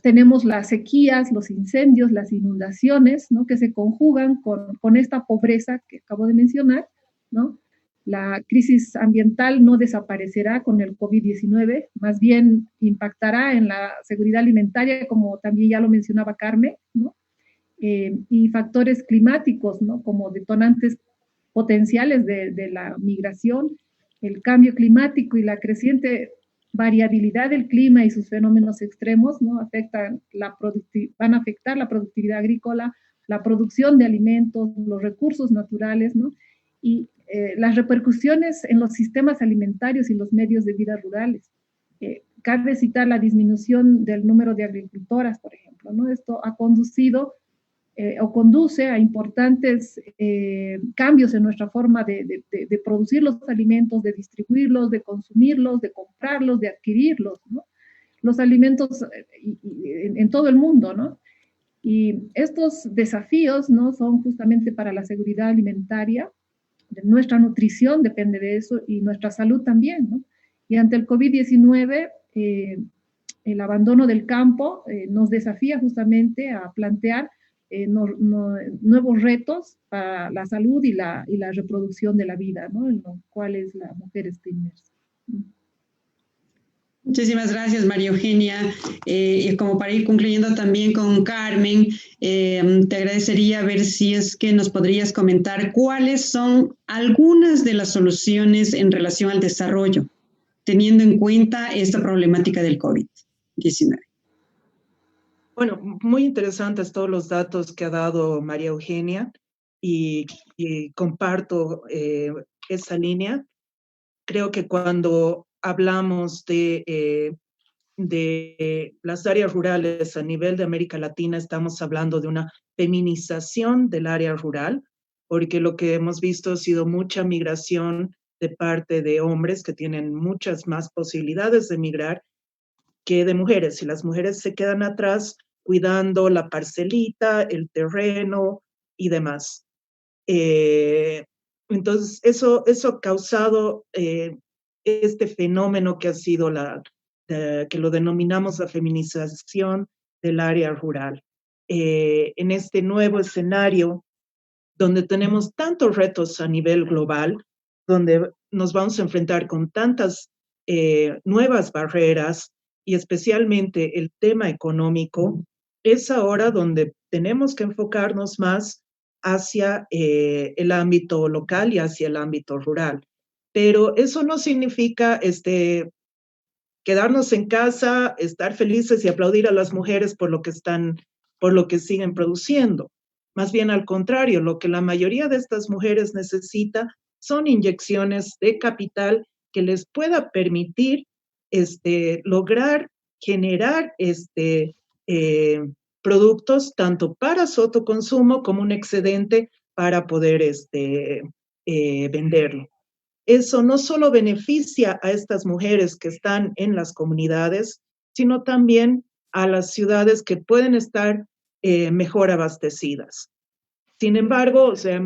tenemos las sequías, los incendios, las inundaciones, ¿no?, que se conjugan con esta pobreza que acabo de mencionar, ¿no? La crisis ambiental no desaparecerá con el COVID-19, más bien impactará en la seguridad alimentaria, como también ya lo mencionaba Carmen, ¿no? y factores climáticos, ¿no? Como detonantes potenciales de la migración, el cambio climático y la creciente variabilidad del clima y sus fenómenos extremos, ¿no? Van a afectar la productividad agrícola, la producción de alimentos, los recursos naturales, ¿no? Y las repercusiones en los sistemas alimentarios y los medios de vida rurales. Cabe citar la disminución del número de agricultoras, por ejemplo, ¿no? Esto ha conducido o conduce a importantes cambios en nuestra forma de producir los alimentos, de distribuirlos, de consumirlos, de comprarlos, de adquirirlos, ¿no? Los alimentos en todo el mundo, ¿no? Y estos desafíos, ¿no? Son justamente para la seguridad alimentaria, nuestra nutrición depende de eso y nuestra salud también, ¿no? Y ante el COVID-19, el abandono del campo nos desafía justamente a plantear nuevos retos para la salud y la reproducción de la vida, ¿no? En los cuales la mujer está inmersa. Muchísimas gracias, María Eugenia. Y como para ir concluyendo también con Carmen, te agradecería ver si es que nos podrías comentar cuáles son algunas de las soluciones en relación al desarrollo, teniendo en cuenta esta problemática del COVID-19. Bueno, muy interesantes todos los datos que ha dado María Eugenia y comparto esa línea. Creo que cuando hablamos de las áreas rurales a nivel de América Latina, estamos hablando de una feminización del área rural, porque lo que hemos visto ha sido mucha migración de parte de hombres que tienen muchas más posibilidades de migrar que de mujeres, y las mujeres se quedan atrás cuidando la parcelita, el terreno y demás. Entonces, eso ha causado este fenómeno que ha sido que lo denominamos la feminización del área rural. En este nuevo escenario, donde tenemos tantos retos a nivel global, donde nos vamos a enfrentar con tantas nuevas barreras, y especialmente el tema económico, es ahora donde tenemos que enfocarnos más hacia el ámbito local y hacia el ámbito rural. Pero eso no significa quedarnos en casa, estar felices y aplaudir a las mujeres por lo que siguen produciendo. Más bien al contrario, lo que la mayoría de estas mujeres necesita son inyecciones de capital que les pueda permitir lograr generar productos tanto para su autoconsumo como un excedente para poder venderlo. Eso no solo beneficia a estas mujeres que están en las comunidades, sino también a las ciudades que pueden estar mejor abastecidas. Sin embargo, o sea,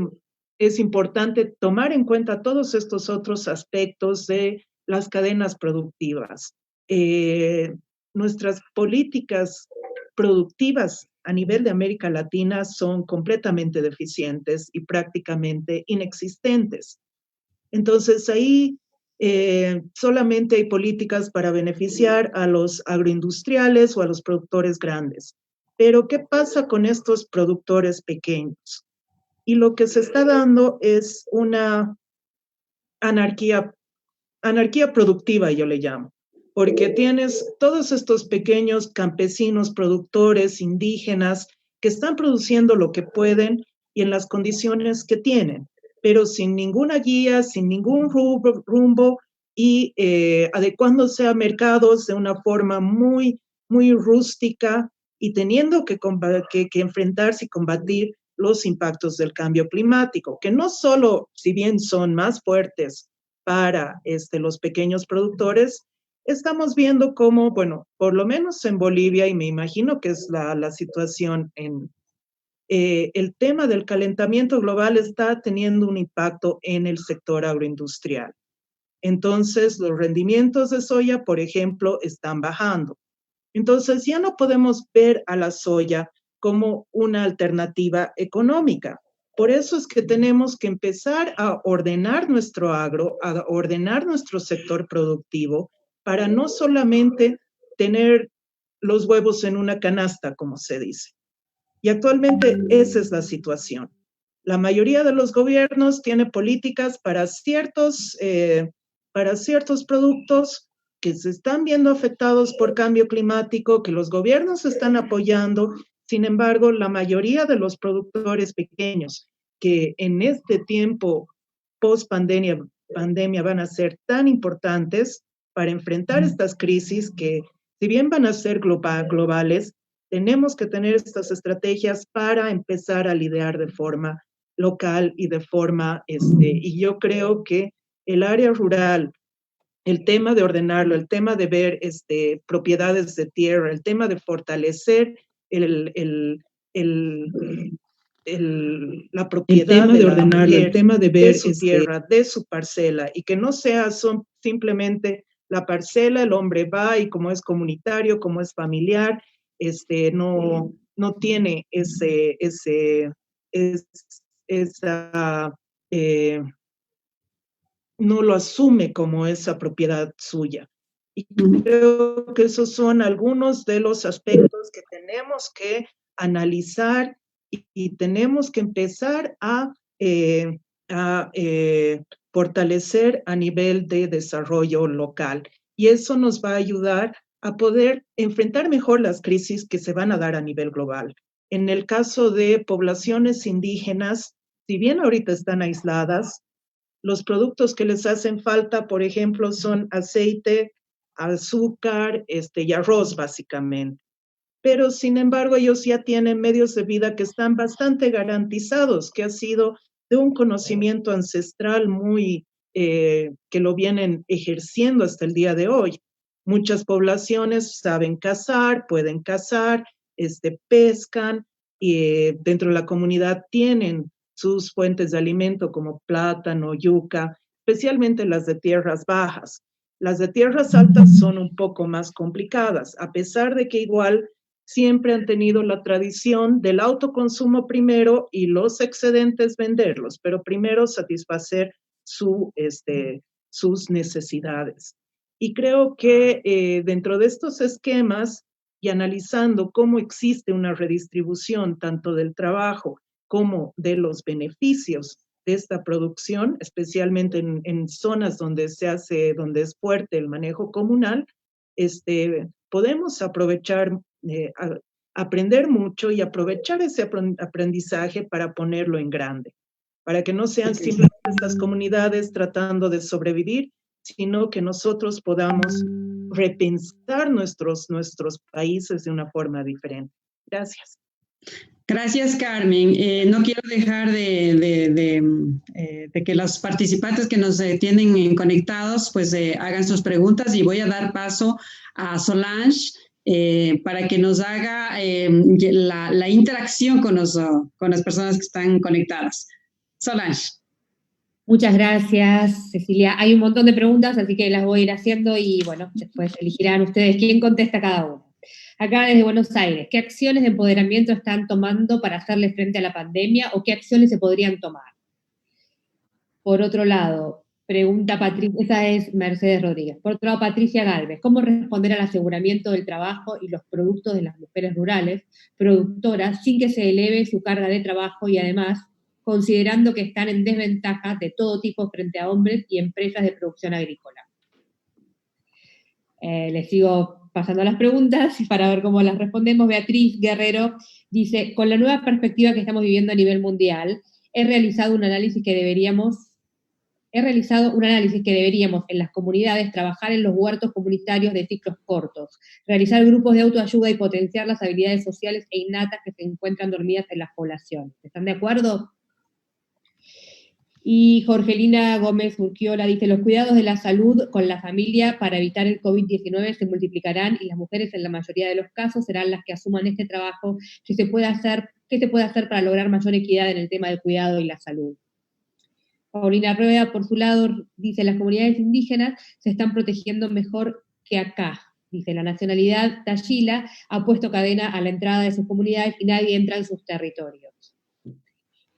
es importante tomar en cuenta todos estos otros aspectos de las cadenas productivas. Nuestras políticas productivas a nivel de América Latina son completamente deficientes y prácticamente inexistentes. Entonces, ahí solamente hay políticas para beneficiar a los agroindustriales o a los productores grandes. Pero, ¿qué pasa con estos productores pequeños? Y lo que se está dando es una anarquía productiva, yo le llamo, porque tienes todos estos pequeños campesinos, productores, indígenas, que están produciendo lo que pueden y en las condiciones que tienen, pero sin ninguna guía, sin ningún rumbo y adecuándose a mercados de una forma muy, muy rústica y teniendo que enfrentarse y combatir los impactos del cambio climático, que no solo, si bien son más fuertes para los pequeños productores, estamos viendo cómo, bueno, por lo menos en Bolivia, y me imagino que es la situación el tema del calentamiento global está teniendo un impacto en el sector agroindustrial. Entonces, los rendimientos de soya, por ejemplo, están bajando. Entonces, ya no podemos ver a la soya como una alternativa económica. Por eso es que tenemos que empezar a ordenar nuestro agro, a ordenar nuestro sector productivo, para no solamente tener los huevos en una canasta, como se dice. Y actualmente esa es la situación. La mayoría de los gobiernos tiene políticas para ciertos productos que se están viendo afectados por cambio climático, que los gobiernos están apoyando. Sin embargo, la mayoría de los productores pequeños que en este tiempo post pandemia van a ser tan importantes para enfrentar estas crisis que, si bien van a ser globales, tenemos que tener estas estrategias para empezar a lidiar de forma local y de forma, y yo creo que el área rural, el tema de ordenarlo, el tema de ver propiedades de tierra, el tema de fortalecer la propiedad de ordenarlo, el tema de ver su tierra, de su parcela, y que no sea simplemente la parcela, el hombre va y como es comunitario, como es familiar, no tiene esa no lo asume como esa propiedad suya. Y creo que esos son algunos de los aspectos que tenemos que analizar y tenemos que empezar a fortalecer a nivel de desarrollo local. Y eso nos va a ayudar a poder enfrentar mejor las crisis que se van a dar a nivel global. En el caso de poblaciones indígenas, si bien ahorita están aisladas, los productos que les hacen falta, por ejemplo, son aceite, azúcar, y arroz, básicamente. Pero, sin embargo, ellos ya tienen medios de vida que están bastante garantizados, que ha sido de un conocimiento ancestral muy, que lo vienen ejerciendo hasta el día de hoy. Muchas poblaciones saben cazar, pueden cazar, pescan, y dentro de la comunidad tienen sus fuentes de alimento como plátano, yuca, especialmente las de tierras bajas. Las de tierras altas son un poco más complicadas, a pesar de que igual siempre han tenido la tradición del autoconsumo primero y los excedentes venderlos, pero primero satisfacer sus necesidades. Y creo que dentro de estos esquemas y analizando cómo existe una redistribución tanto del trabajo como de los beneficios de esta producción, especialmente en zonas donde donde es fuerte el manejo comunal, podemos aprovechar, aprender mucho y aprovechar ese aprendizaje para ponerlo en grande, para que no sean simplemente estas comunidades tratando de sobrevivir, sino que nosotros podamos repensar nuestros países de una forma diferente. Gracias. Gracias, Carmen. No quiero dejar de que los participantes que nos tienen conectados pues hagan sus preguntas, y voy a dar paso a Solange para que nos haga la interacción con las personas que están conectadas. Solange. Muchas gracias, Cecilia. Hay un montón de preguntas, así que las voy a ir haciendo y bueno, después elegirán ustedes quién contesta cada uno. Acá desde Buenos Aires, ¿qué acciones de empoderamiento están tomando para hacerle frente a la pandemia o qué acciones se podrían tomar? Por otro lado, pregunta Patricia, esa es Mercedes Rodríguez. Por otro lado, Patricia Galvez, ¿cómo responder al aseguramiento del trabajo y los productos de las mujeres rurales, productoras, sin que se eleve su carga de trabajo y además considerando que están en desventaja de todo tipo frente a hombres y empresas de producción agrícola? Les sigo pasando las preguntas para ver cómo las respondemos. Beatriz Guerrero dice, con la nueva perspectiva que estamos viviendo a nivel mundial, he realizado un análisis que deberíamos en las comunidades trabajar en los huertos comunitarios de ciclos cortos, realizar grupos de autoayuda y potenciar las habilidades sociales e innatas que se encuentran dormidas en las poblaciones. ¿Están de acuerdo? Y Jorgelina Gómez Urquiola dice, los cuidados de la salud con la familia para evitar el COVID-19 se multiplicarán y las mujeres en la mayoría de los casos serán las que asuman este trabajo. ¿Qué se puede hacer para lograr mayor equidad en el tema del cuidado y la salud? Paulina Rueda, por su lado, dice, las comunidades indígenas se están protegiendo mejor que acá. Dice, la nacionalidad tayila ha puesto cadena a la entrada de sus comunidades y nadie entra en sus territorios.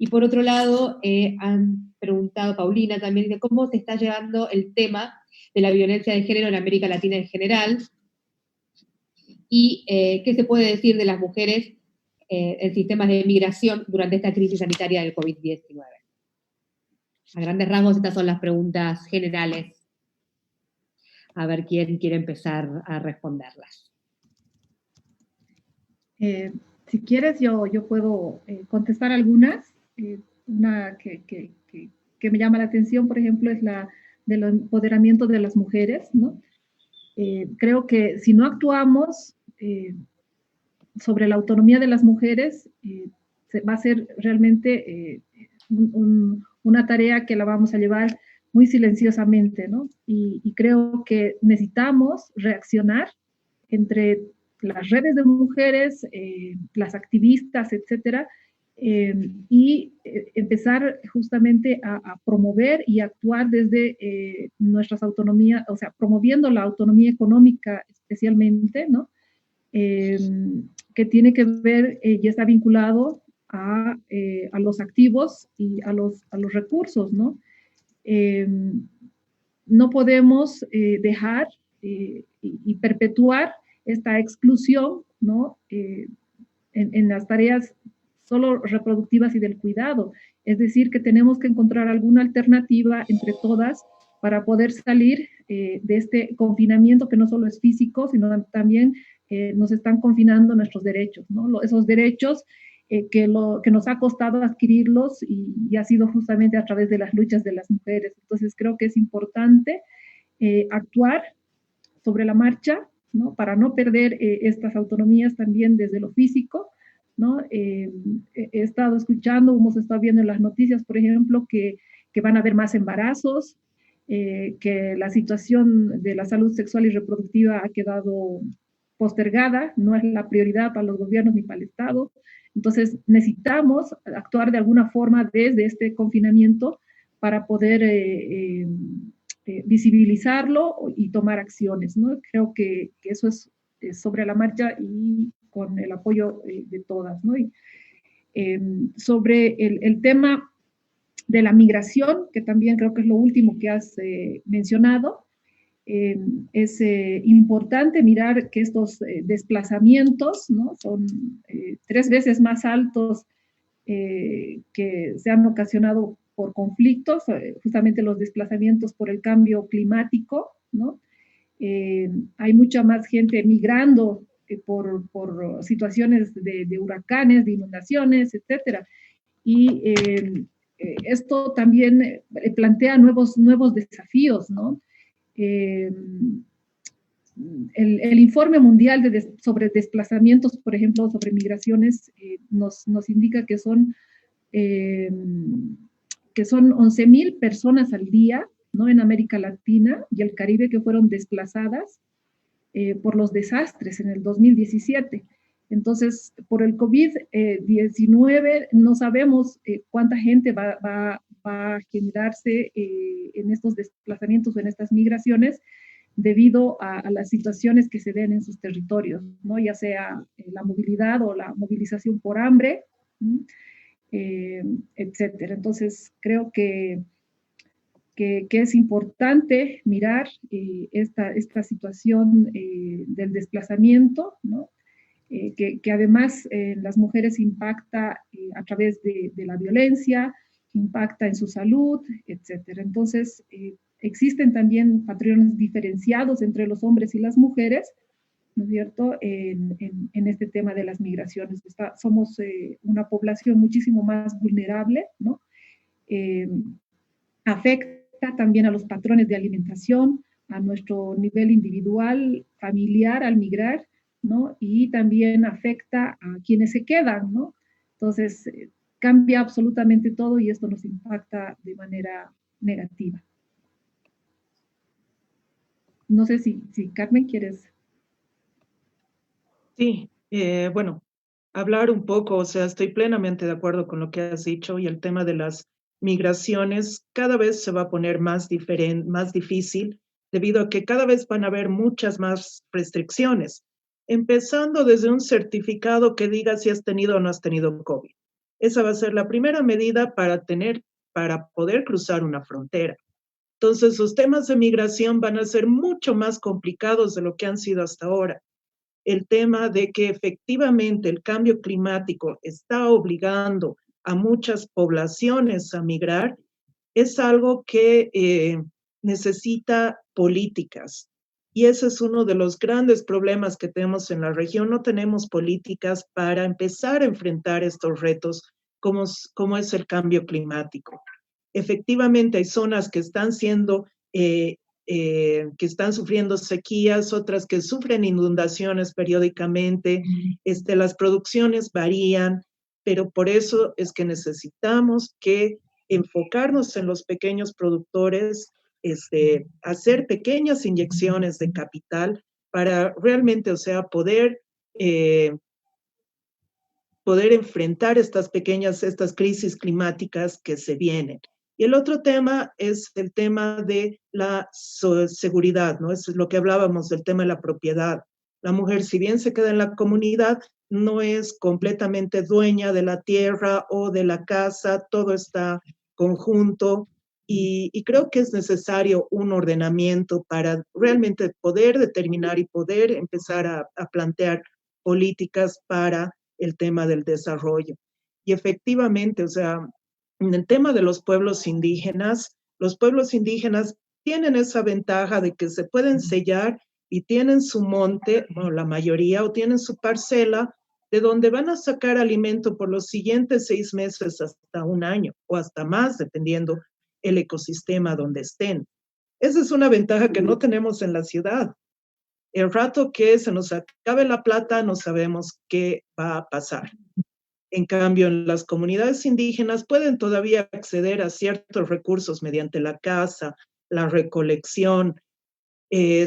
Y por otro lado, han preguntado, Paulina también, de cómo se está llevando el tema de la violencia de género en América Latina en general, y qué se puede decir de las mujeres en sistemas de migración durante esta crisis sanitaria del COVID-19. A grandes rasgos, estas son las preguntas generales. A ver quién quiere empezar a responderlas. Si quieres, yo puedo contestar algunas. Una que me llama la atención, por ejemplo, es la del empoderamiento de las mujeres, ¿no? Creo que si no actuamos sobre la autonomía de las mujeres, va a ser realmente una tarea que la vamos a llevar muy silenciosamente, ¿no? Y creo que necesitamos reaccionar entre las redes de mujeres, las activistas, etcétera, y empezar justamente a promover y actuar desde nuestras autonomías, o sea, promoviendo la autonomía económica especialmente, ¿no? Que tiene que ver y está vinculado a los activos y a los recursos, ¿no? No podemos dejar y perpetuar esta exclusión, ¿no? En las tareas solo reproductivas y del cuidado. Es decir, que tenemos que encontrar alguna alternativa entre todas para poder salir de este confinamiento que no solo es físico, sino también nos están confinando nuestros derechos, ¿no? Esos derechos que nos ha costado adquirirlos y ha sido justamente a través de las luchas de las mujeres. Entonces creo que es importante actuar sobre la marcha, ¿no? Para no perder estas autonomías también desde lo físico, ¿no? He estado escuchando, hemos estado viendo en las noticias, por ejemplo, que van a haber más embarazos, que la situación de la salud sexual y reproductiva ha quedado postergada, no es la prioridad para los gobiernos ni para el Estado. Entonces necesitamos actuar de alguna forma desde este confinamiento para poder visibilizarlo y tomar acciones, ¿no? Creo que eso es sobre la marcha y con el apoyo de todas, ¿no? Y, sobre el tema de la migración, que también creo que es lo último que has mencionado, es importante mirar que estos desplazamientos, ¿no? Son 3 veces más altos que se han ocasionado por conflictos, justamente los desplazamientos por el cambio climático, ¿no? Hay mucha más gente migrando por situaciones de huracanes, de inundaciones, etcétera. Y esto también plantea nuevos desafíos, ¿no? El informe mundial sobre desplazamientos, por ejemplo, sobre migraciones, nos indica que son 11,000 personas al día, ¿no? En América Latina y el Caribe que fueron desplazadas por los desastres en el 2017. Entonces, por el COVID-19 no sabemos cuánta gente va a generarse en estos desplazamientos o en estas migraciones debido a las situaciones que se den en sus territorios, ¿no? Ya sea la movilidad o la movilización por hambre, etcétera. Entonces, creo que es importante mirar esta situación del desplazamiento, ¿no? Que además las mujeres impacta a través de la violencia, impacta en su salud, etcétera. Entonces, existen también patrones diferenciados entre los hombres y las mujeres, ¿no es cierto?, en este tema de las migraciones. Somos una población muchísimo más vulnerable, ¿no? Afecta también a los patrones de alimentación, a nuestro nivel individual, familiar al migrar, ¿no? Y también afecta a quienes se quedan, ¿no? Entonces, cambia absolutamente todo y esto nos impacta de manera negativa. No sé si Carmen, ¿quieres? Sí, bueno, hablar un poco, o sea, estoy plenamente de acuerdo con lo que has dicho y el tema de las migraciones cada vez se va a poner más difícil debido a que cada vez van a haber muchas más restricciones, empezando desde un certificado que diga si has tenido o no has tenido COVID. Esa va a ser la primera medida para poder cruzar una frontera. Entonces, los temas de migración van a ser mucho más complicados de lo que han sido hasta ahora. el tema de que efectivamente el cambio climático está obligando a muchas poblaciones a migrar, es algo que necesita políticas. Y ese es uno de los grandes problemas que tenemos en la región. No tenemos políticas para empezar a enfrentar estos retos como es el cambio climático. Efectivamente, hay zonas que están que están sufriendo sequías, otras que sufren inundaciones periódicamente. Las producciones varían, pero por eso es que necesitamos que enfocarnos en los pequeños productores, hacer pequeñas inyecciones de capital para realmente, o sea, poder enfrentar estas crisis climáticas que se vienen. Y el otro tema es el tema de la seguridad, ¿no? Eso es lo que hablábamos del tema de la propiedad. La mujer, si bien se queda en la comunidad, no es completamente dueña de la tierra o de la casa, todo está conjunto. Y creo que es necesario un ordenamiento para realmente poder determinar y poder empezar a plantear políticas para el tema del desarrollo. Y efectivamente, o sea, en el tema de los pueblos indígenas tienen esa ventaja de que se pueden sellar y tienen su monte, bueno, la mayoría, o tienen su parcela de donde van a sacar alimento por los siguientes 6 meses hasta un año o hasta más, dependiendo el ecosistema donde estén. Esa es una ventaja que no tenemos en la ciudad. El rato que se nos acabe la plata, no sabemos qué va a pasar. En cambio, en las comunidades indígenas pueden todavía acceder a ciertos recursos mediante la caza, la recolección.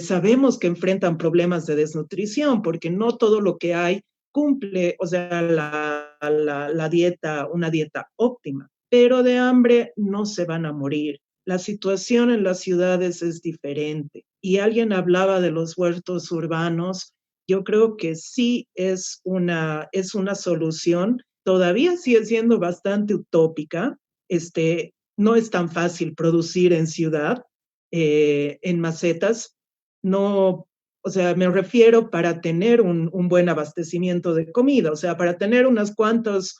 Sabemos que enfrentan problemas de desnutrición porque no todo lo que hay cumple, o sea, la dieta, una dieta óptima, pero de hambre no se van a morir. La situación en las ciudades es diferente. Y alguien hablaba de los huertos urbanos. Yo creo que sí es una solución. Todavía sigue siendo bastante utópica. No es tan fácil producir en ciudad, en macetas. No, o sea, me refiero para tener un buen abastecimiento de comida, o sea, para tener unos cuantos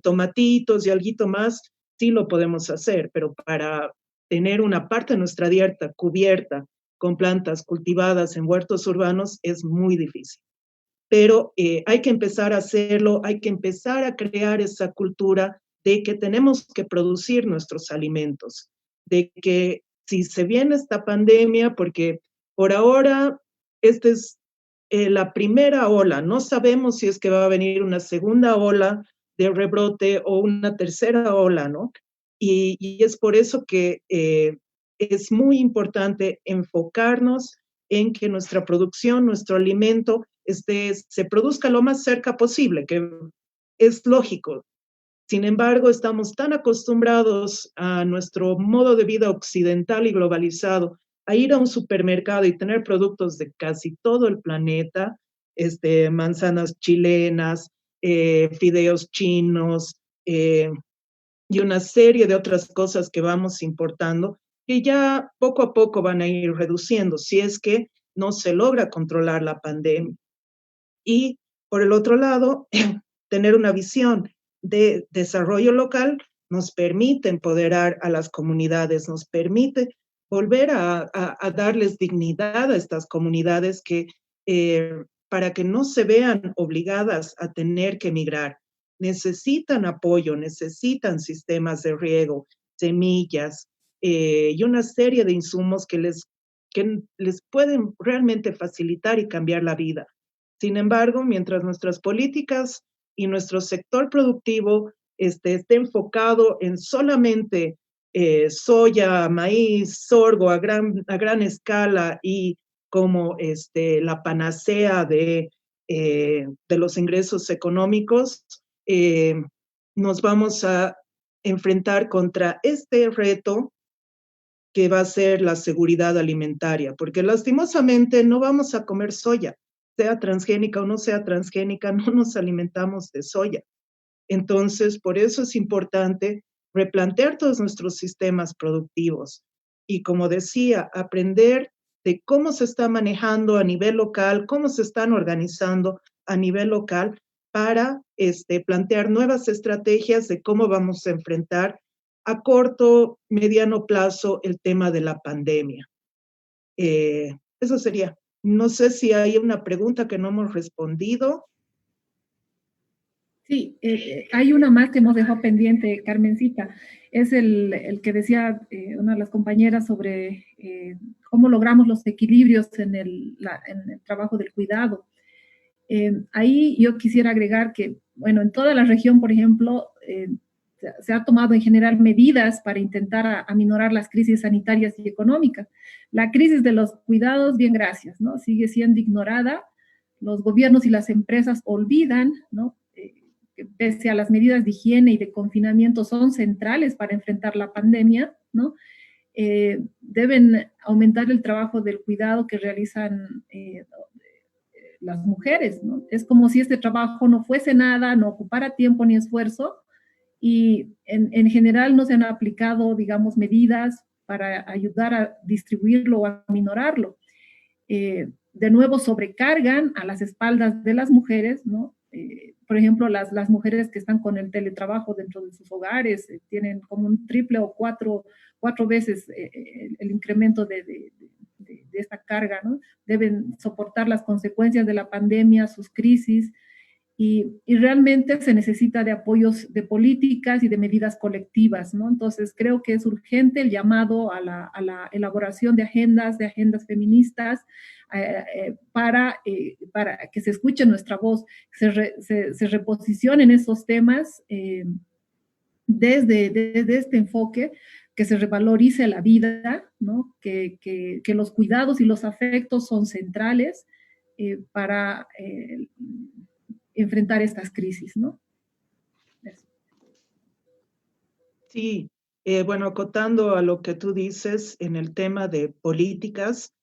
tomatitos y alguito más, sí lo podemos hacer, pero para tener una parte de nuestra dieta cubierta con plantas cultivadas en huertos urbanos es muy difícil. Pero hay que empezar a hacerlo, hay que empezar a crear esa cultura de que tenemos que producir nuestros alimentos, de que si se viene esta pandemia, porque por ahora esta es la primera ola, no sabemos si es que va a venir una segunda ola de rebrote o una tercera ola, ¿no? Y es por eso que es muy importante enfocarnos en que nuestra producción, nuestro alimento, se produzca lo más cerca posible, que es lógico. Sin embargo, estamos tan acostumbrados a nuestro modo de vida occidental y globalizado, a ir a un supermercado y tener productos de casi todo el planeta, manzanas chilenas, fideos chinos, y una serie de otras cosas que vamos importando, que ya poco a poco van a ir reduciendo, si es que no se logra controlar la pandemia. Y por el otro lado, tener una visión de desarrollo local nos permite empoderar a las comunidades, nos permite volver a darles dignidad a estas comunidades para que no se vean obligadas a tener que emigrar. Necesitan apoyo, necesitan sistemas de riego, semillas y una serie de insumos que les pueden realmente facilitar y cambiar la vida. Sin embargo, mientras nuestras políticas y nuestro sector productivo esté enfocado en solamente soya, maíz, sorgo a gran escala y como la panacea de los ingresos económicos, nos vamos a enfrentar contra este reto que va a ser la seguridad alimentaria, porque lastimosamente no vamos a comer soya, sea transgénica o no sea transgénica, no nos alimentamos de soya. Entonces, por eso es importante replantear todos nuestros sistemas productivos y, como decía, aprender de cómo se está manejando a nivel local, cómo se están organizando a nivel local para plantear nuevas estrategias de cómo vamos a enfrentar a corto, mediano plazo el tema de la pandemia. Eso sería. No sé si hay una pregunta que no hemos respondido. Sí, hay una más que hemos dejado pendiente, Carmencita. Es el que decía una de las compañeras sobre cómo logramos los equilibrios en el trabajo del cuidado. Ahí yo quisiera agregar que, bueno, en toda la región, por ejemplo, se ha tomado en general medidas para intentar aminorar las crisis sanitarias y económicas. La crisis de los cuidados, bien gracias, ¿no? Sigue siendo ignorada. Los gobiernos y las empresas olvidan, ¿no? Que pese a las medidas de higiene y de confinamiento son centrales para enfrentar la pandemia, ¿no? Deben aumentar el trabajo del cuidado que realizan las mujeres, ¿no? Es como si este trabajo no fuese nada, no ocupara tiempo ni esfuerzo, y en general no se han aplicado, digamos, medidas para ayudar a distribuirlo o a minorarlo. De nuevo sobrecargan a las espaldas de las mujeres, ¿no? Por ejemplo, las mujeres que están con el teletrabajo dentro de sus hogares tienen como un triple o cuatro veces el incremento de esta carga, ¿no? Deben soportar las consecuencias de la pandemia, sus crisis, y realmente se necesita de apoyos de políticas y de medidas colectivas, ¿no? Entonces creo que es urgente el llamado a la elaboración de agendas feministas para que se escuche nuestra voz, se reposicionen esos temas desde este enfoque, que se revalorice la vida, ¿no? Que los cuidados y los afectos son centrales para enfrentar estas crisis, ¿no? Eso. Sí, bueno, acotando a lo que tú dices en el tema de políticas,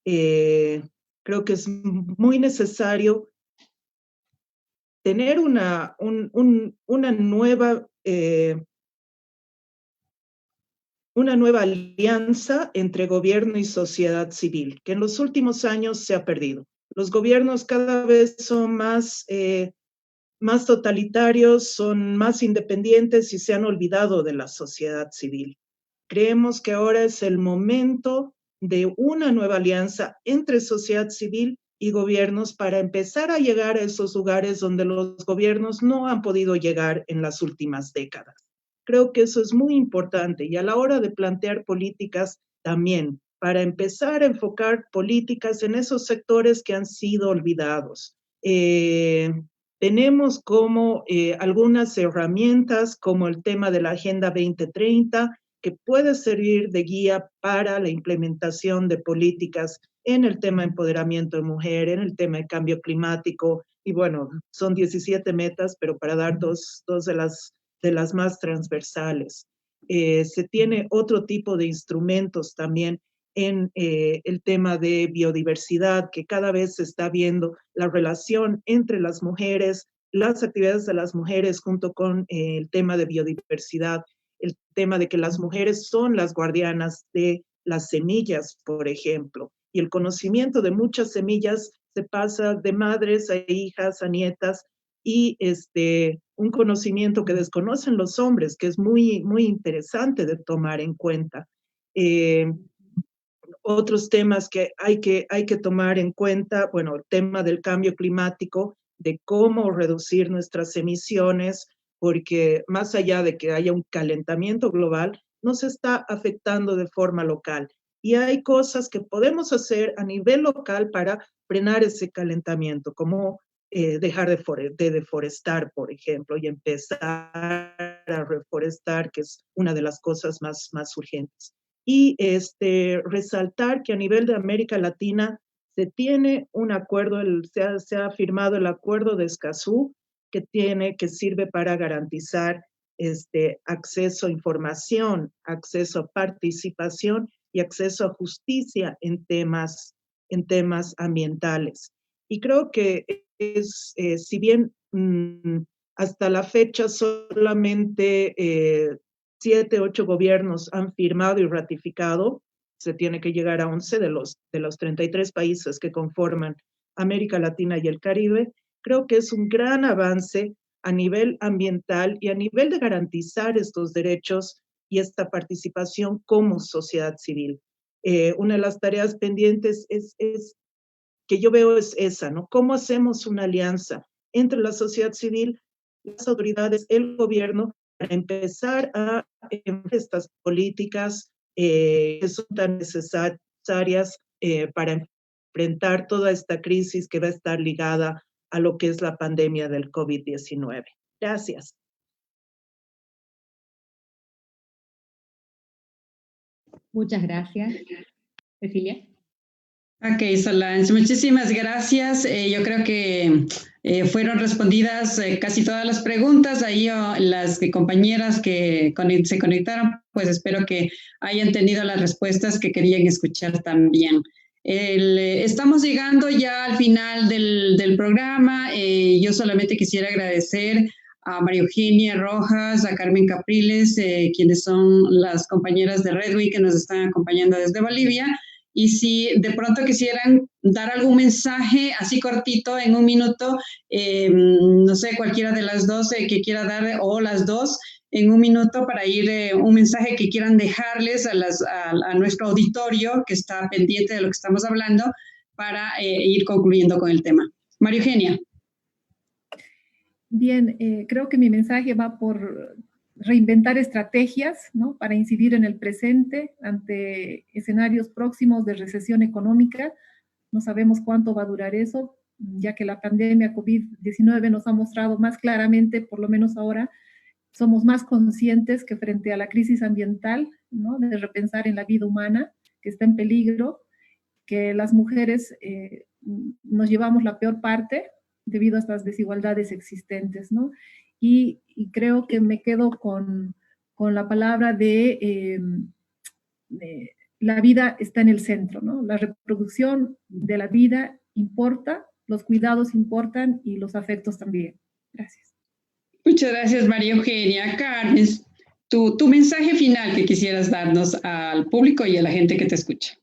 creo que es muy necesario tener una nueva alianza entre gobierno y sociedad civil, que en los últimos años se ha perdido. Los gobiernos cada vez son más totalitarios, son más independientes y se han olvidado de la sociedad civil. Creemos que ahora es el momento de una nueva alianza entre sociedad civil y gobiernos para empezar a llegar a esos lugares donde los gobiernos no han podido llegar en las últimas décadas. Creo que eso es muy importante, y a la hora de plantear políticas también, para empezar a enfocar políticas en esos sectores que han sido olvidados. Tenemos como algunas herramientas, como el tema de la Agenda 2030, que puede servir de guía para la implementación de políticas en el tema de empoderamiento de mujer, en el tema de cambio climático, y bueno, son 17 metas, pero para dar dos de las más transversales. Se tiene otro tipo de instrumentos también en el tema de biodiversidad, que cada vez se está viendo la relación entre las mujeres, las actividades de las mujeres junto con el tema de biodiversidad, el tema de que las mujeres son las guardianas de las semillas, por ejemplo, y el conocimiento de muchas semillas se pasa de madres a hijas, a nietas, y un conocimiento que desconocen los hombres, que es muy, muy interesante de tomar en cuenta. Otros temas que hay que tomar en cuenta, bueno, el tema del cambio climático, de cómo reducir nuestras emisiones, porque más allá de que haya un calentamiento global, nos está afectando de forma local. Y hay cosas que podemos hacer a nivel local para frenar ese calentamiento, como dejar de deforestar, por ejemplo, y empezar a reforestar, que es una de las cosas más urgentes. Y resaltar que a nivel de América Latina se tiene un acuerdo, se ha firmado el acuerdo de Escazú, que sirve para garantizar acceso a información, acceso a participación y acceso a justicia en temas ambientales. Y creo que si bien hasta la fecha solamente 7, 8 gobiernos han firmado y ratificado, se tiene que llegar a 11 de los 33 países que conforman América Latina y el Caribe. Creo que es un gran avance a nivel ambiental y a nivel de garantizar estos derechos y esta participación como sociedad civil. Una de las tareas pendientes que yo veo es esa, ¿no? ¿Cómo hacemos una alianza entre la sociedad civil, las autoridades, el gobierno, para empezar a estas políticas que son tan necesarias para enfrentar toda esta crisis que va a estar ligada a lo que es la pandemia del COVID-19? Gracias. Muchas gracias. Cecilia. Ok, Solange, muchísimas gracias. Yo creo que fueron respondidas casi todas las preguntas. Ahí las compañeras que se conectaron, pues espero que hayan tenido las respuestas que querían escuchar también. Estamos llegando ya al final del programa. Yo solamente quisiera agradecer a María Eugenia Rojas, a Carmen Capriles, quienes son las compañeras de Redwin que nos están acompañando desde Bolivia. Y si de pronto quisieran dar algún mensaje así cortito en un minuto, no sé, cualquiera de las dos que quiera dar, o las dos, en un minuto para ir un mensaje que quieran dejarles a nuestro auditorio que está pendiente de lo que estamos hablando para ir concluyendo con el tema. María Eugenia. Bien, creo que mi mensaje va por reinventar estrategias, ¿no?, para incidir en el presente ante escenarios próximos de recesión económica. No sabemos cuánto va a durar eso, ya que la pandemia COVID-19 nos ha mostrado más claramente, por lo menos ahora, somos más conscientes que frente a la crisis ambiental, ¿no?, de repensar en la vida humana que está en peligro, que las mujeres nos llevamos la peor parte debido a estas desigualdades existentes, ¿no? Y creo que me quedo con la palabra de la vida está en el centro, ¿no? La reproducción de la vida importa, los cuidados importan y los afectos también. Gracias. Muchas gracias, María Eugenia. Carmen, tu mensaje final que quisieras darnos al público y a la gente que te escucha.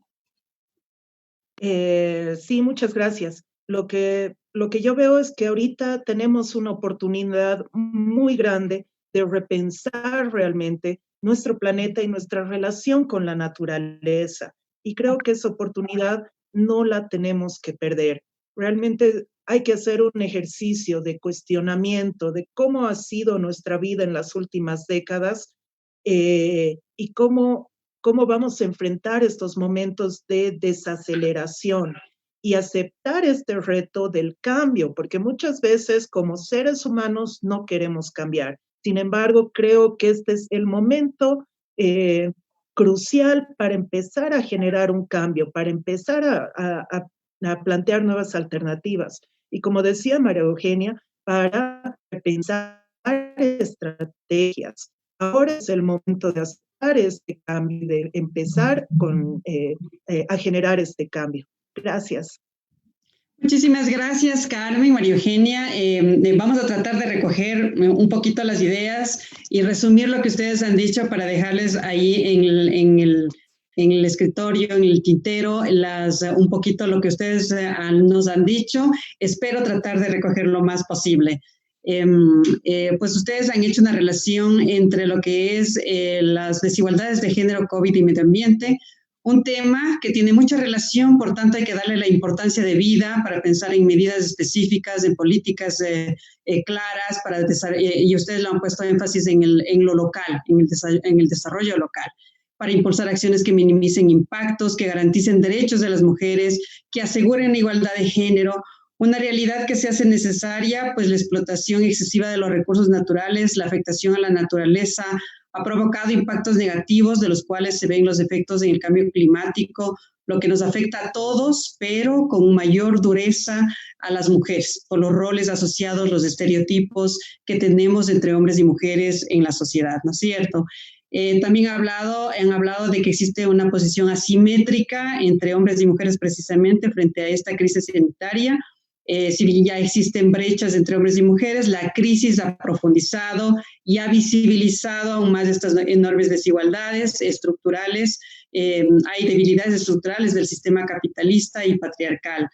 Sí, muchas gracias. Lo que yo veo es que ahorita tenemos una oportunidad muy grande de repensar realmente nuestro planeta y nuestra relación con la naturaleza. Y creo que esa oportunidad no la tenemos que perder. Realmente hay que hacer un ejercicio de cuestionamiento de cómo ha sido nuestra vida en las últimas décadas y cómo vamos a enfrentar estos momentos de desaceleración y aceptar este reto del cambio, porque muchas veces como seres humanos no queremos cambiar. Sin embargo, creo que este es el momento crucial para empezar a generar un cambio, para empezar a plantear nuevas alternativas. Y como decía María Eugenia, para pensar estrategias. Ahora es el momento de hacer este cambio, de empezar a generar este cambio. Gracias. Muchísimas gracias, Carmen, María Eugenia. Vamos a tratar de recoger un poquito las ideas y resumir lo que ustedes han dicho para dejarles ahí en el escritorio, en el tintero, un poquito lo que ustedes nos han dicho. Espero tratar de recoger lo más posible. Pues ustedes han hecho una relación entre lo que es las desigualdades de género, COVID y medio ambiente, un tema que tiene mucha relación, por tanto hay que darle la importancia de vida para pensar en medidas específicas, en políticas claras, y ustedes lo han puesto énfasis en lo local, en el desarrollo local, para impulsar acciones que minimicen impactos, que garanticen derechos de las mujeres, que aseguren igualdad de género. Una realidad que se hace necesaria, pues la explotación excesiva de los recursos naturales, la afectación a la naturaleza, ha provocado impactos negativos de los cuales se ven los efectos en el cambio climático, lo que nos afecta a todos, pero con mayor dureza a las mujeres, por los roles asociados, los estereotipos que tenemos entre hombres y mujeres en la sociedad, ¿no es cierto? También han hablado de que existe una posición asimétrica entre hombres y mujeres precisamente frente a esta crisis sanitaria. si bien ya existen brechas entre hombres y mujeres, la crisis ha profundizado y ha visibilizado aún más estas enormes desigualdades estructurales. Hay debilidades estructurales del sistema capitalista y patriarcal.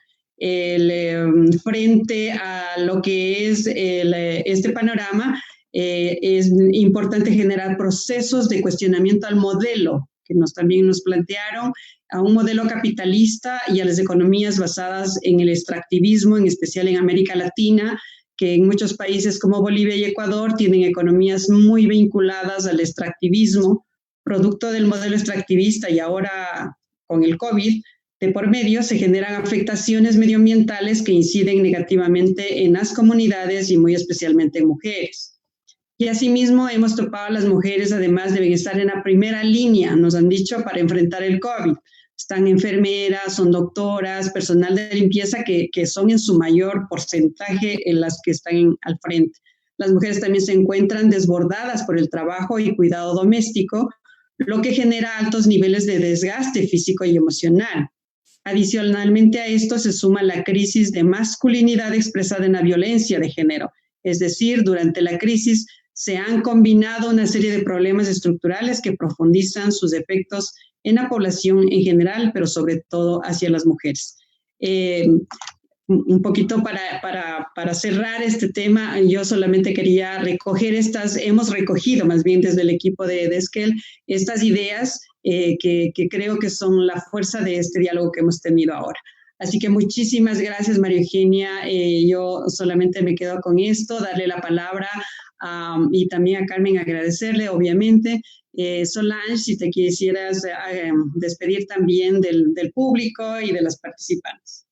Frente a lo que es este panorama, es importante generar procesos de cuestionamiento al modelo que también nos plantearon, a un modelo capitalista y a las economías basadas en el extractivismo, en especial en América Latina, que en muchos países como Bolivia y Ecuador tienen economías muy vinculadas al extractivismo, producto del modelo extractivista, y ahora con el COVID de por medio se generan afectaciones medioambientales que inciden negativamente en las comunidades y muy especialmente en mujeres. Y asimismo hemos topado a las mujeres, además deben estar en la primera línea, nos han dicho, para enfrentar el COVID. Están enfermeras, son doctoras, personal de limpieza que son en su mayor porcentaje en las que están al frente. Las mujeres también se encuentran desbordadas por el trabajo y cuidado doméstico, lo que genera altos niveles de desgaste físico y emocional. Adicionalmente a esto se suma la crisis de masculinidad expresada en la violencia de género. Es decir, durante la crisis se han combinado una serie de problemas estructurales que profundizan sus efectos en la población en general, pero sobre todo hacia las mujeres. Un poquito para cerrar este tema, yo solamente quería recoger hemos recogido más bien desde el equipo de Esquel estas ideas que creo que son la fuerza de este diálogo que hemos tenido ahora. Así que muchísimas gracias, María Eugenia. Yo solamente me quedo con esto, darle la palabra y también a Carmen agradecerle, obviamente. Solange, si te quisieras despedir también del público y de las participantes.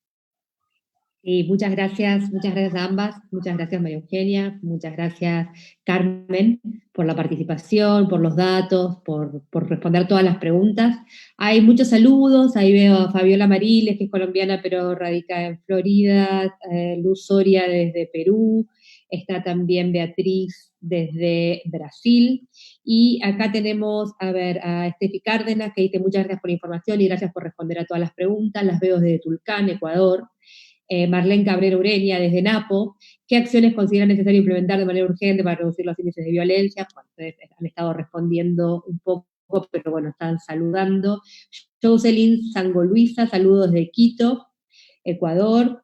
Y muchas gracias a ambas, muchas gracias María Eugenia, muchas gracias Carmen por la participación, por los datos, por responder todas las preguntas. Hay muchos saludos, ahí veo a Fabiola Mariles, que es colombiana pero radica en Florida, Luz Soria desde Perú, está también Beatriz desde Brasil, y acá tenemos, a Estefi Cárdenas, que dice muchas gracias por la información y gracias por responder a todas las preguntas, las veo desde Tulcán, Ecuador. Marlene Cabrera Ureña desde Napo, ¿qué acciones consideran necesario implementar de manera urgente para reducir los índices de violencia? Bueno, ustedes han estado respondiendo un poco, pero bueno, están saludando. Jocelyn Sangoluisa, saludos de Quito, Ecuador.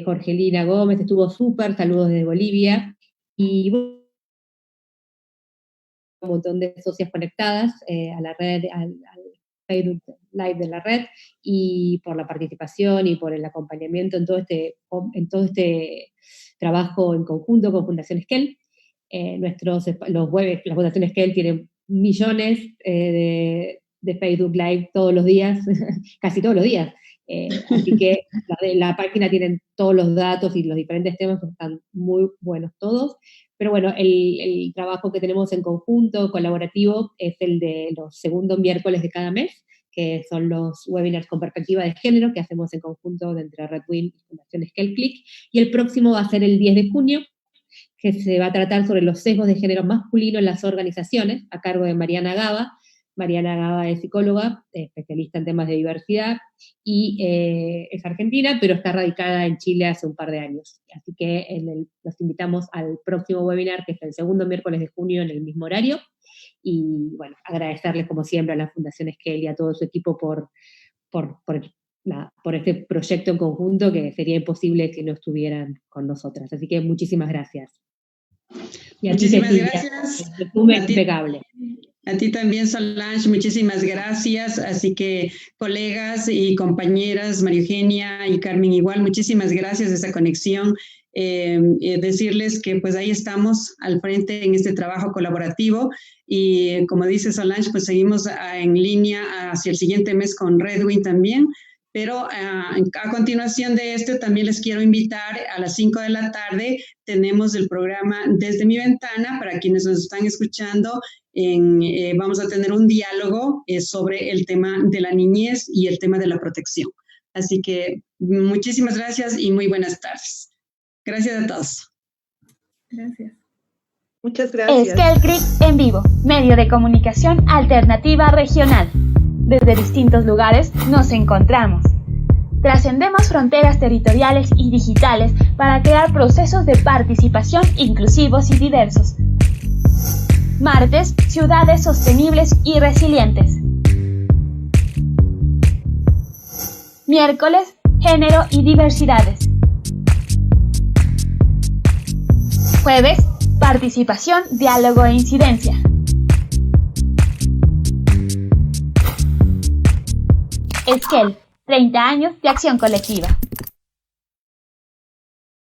Jorgelina Gómez, estuvo súper, saludos desde Bolivia. Y un montón de socias conectadas a la red, al Facebook Live de la red, y por la participación y por el acompañamiento en todo este trabajo en conjunto con Fundación Esquel. Los webs, la Fundación Esquel tiene millones de Facebook Live todos los días, casi todos los días. Así que la página tienen todos los datos y los diferentes temas, están muy buenos todos. Pero bueno, el trabajo que tenemos en conjunto, colaborativo, es el de los segundos miércoles de cada mes, que son los webinars con perspectiva de género que hacemos en conjunto entre Redwin y Fundación Esquel Click. Y el próximo va a ser el 10 de junio, que se va a tratar sobre los sesgos de género masculino en las organizaciones, a cargo de Mariana Gaba. Mariana Gaba es psicóloga, especialista en temas de diversidad, y es argentina, pero está radicada en Chile hace un par de años. Así que los invitamos al próximo webinar, que es el segundo miércoles de junio en el mismo horario. Y bueno, agradecerles como siempre a la Fundación Esquel y a todo su equipo por este proyecto en conjunto, que sería imposible que no estuvieran con nosotras. Así que muchísimas gracias. Y muchísimas gracias. Impecable. A ti también, Solange, muchísimas gracias. Así que, colegas y compañeras, María Eugenia y Carmen igual, muchísimas gracias de esa conexión. Decirles que pues ahí estamos al frente en este trabajo colaborativo y como dice Solange, pues seguimos en línea hacia el siguiente mes con Redwin también. Pero a continuación de esto también les quiero invitar a las 5 de la tarde, tenemos el programa Desde mi Ventana, para quienes nos están escuchando, vamos a tener un diálogo sobre el tema de la niñez y el tema de la protección. Así que muchísimas gracias y muy buenas tardes. Gracias a todos. Gracias. Muchas gracias. Esquel Click en vivo, medio de comunicación alternativa regional. Desde distintos lugares nos encontramos. Trascendemos fronteras territoriales y digitales para crear procesos de participación inclusivos y diversos. Martes, ciudades sostenibles y resilientes. Miércoles, género y diversidades. Jueves, participación, diálogo e incidencia. Esquel, 30 años de acción colectiva.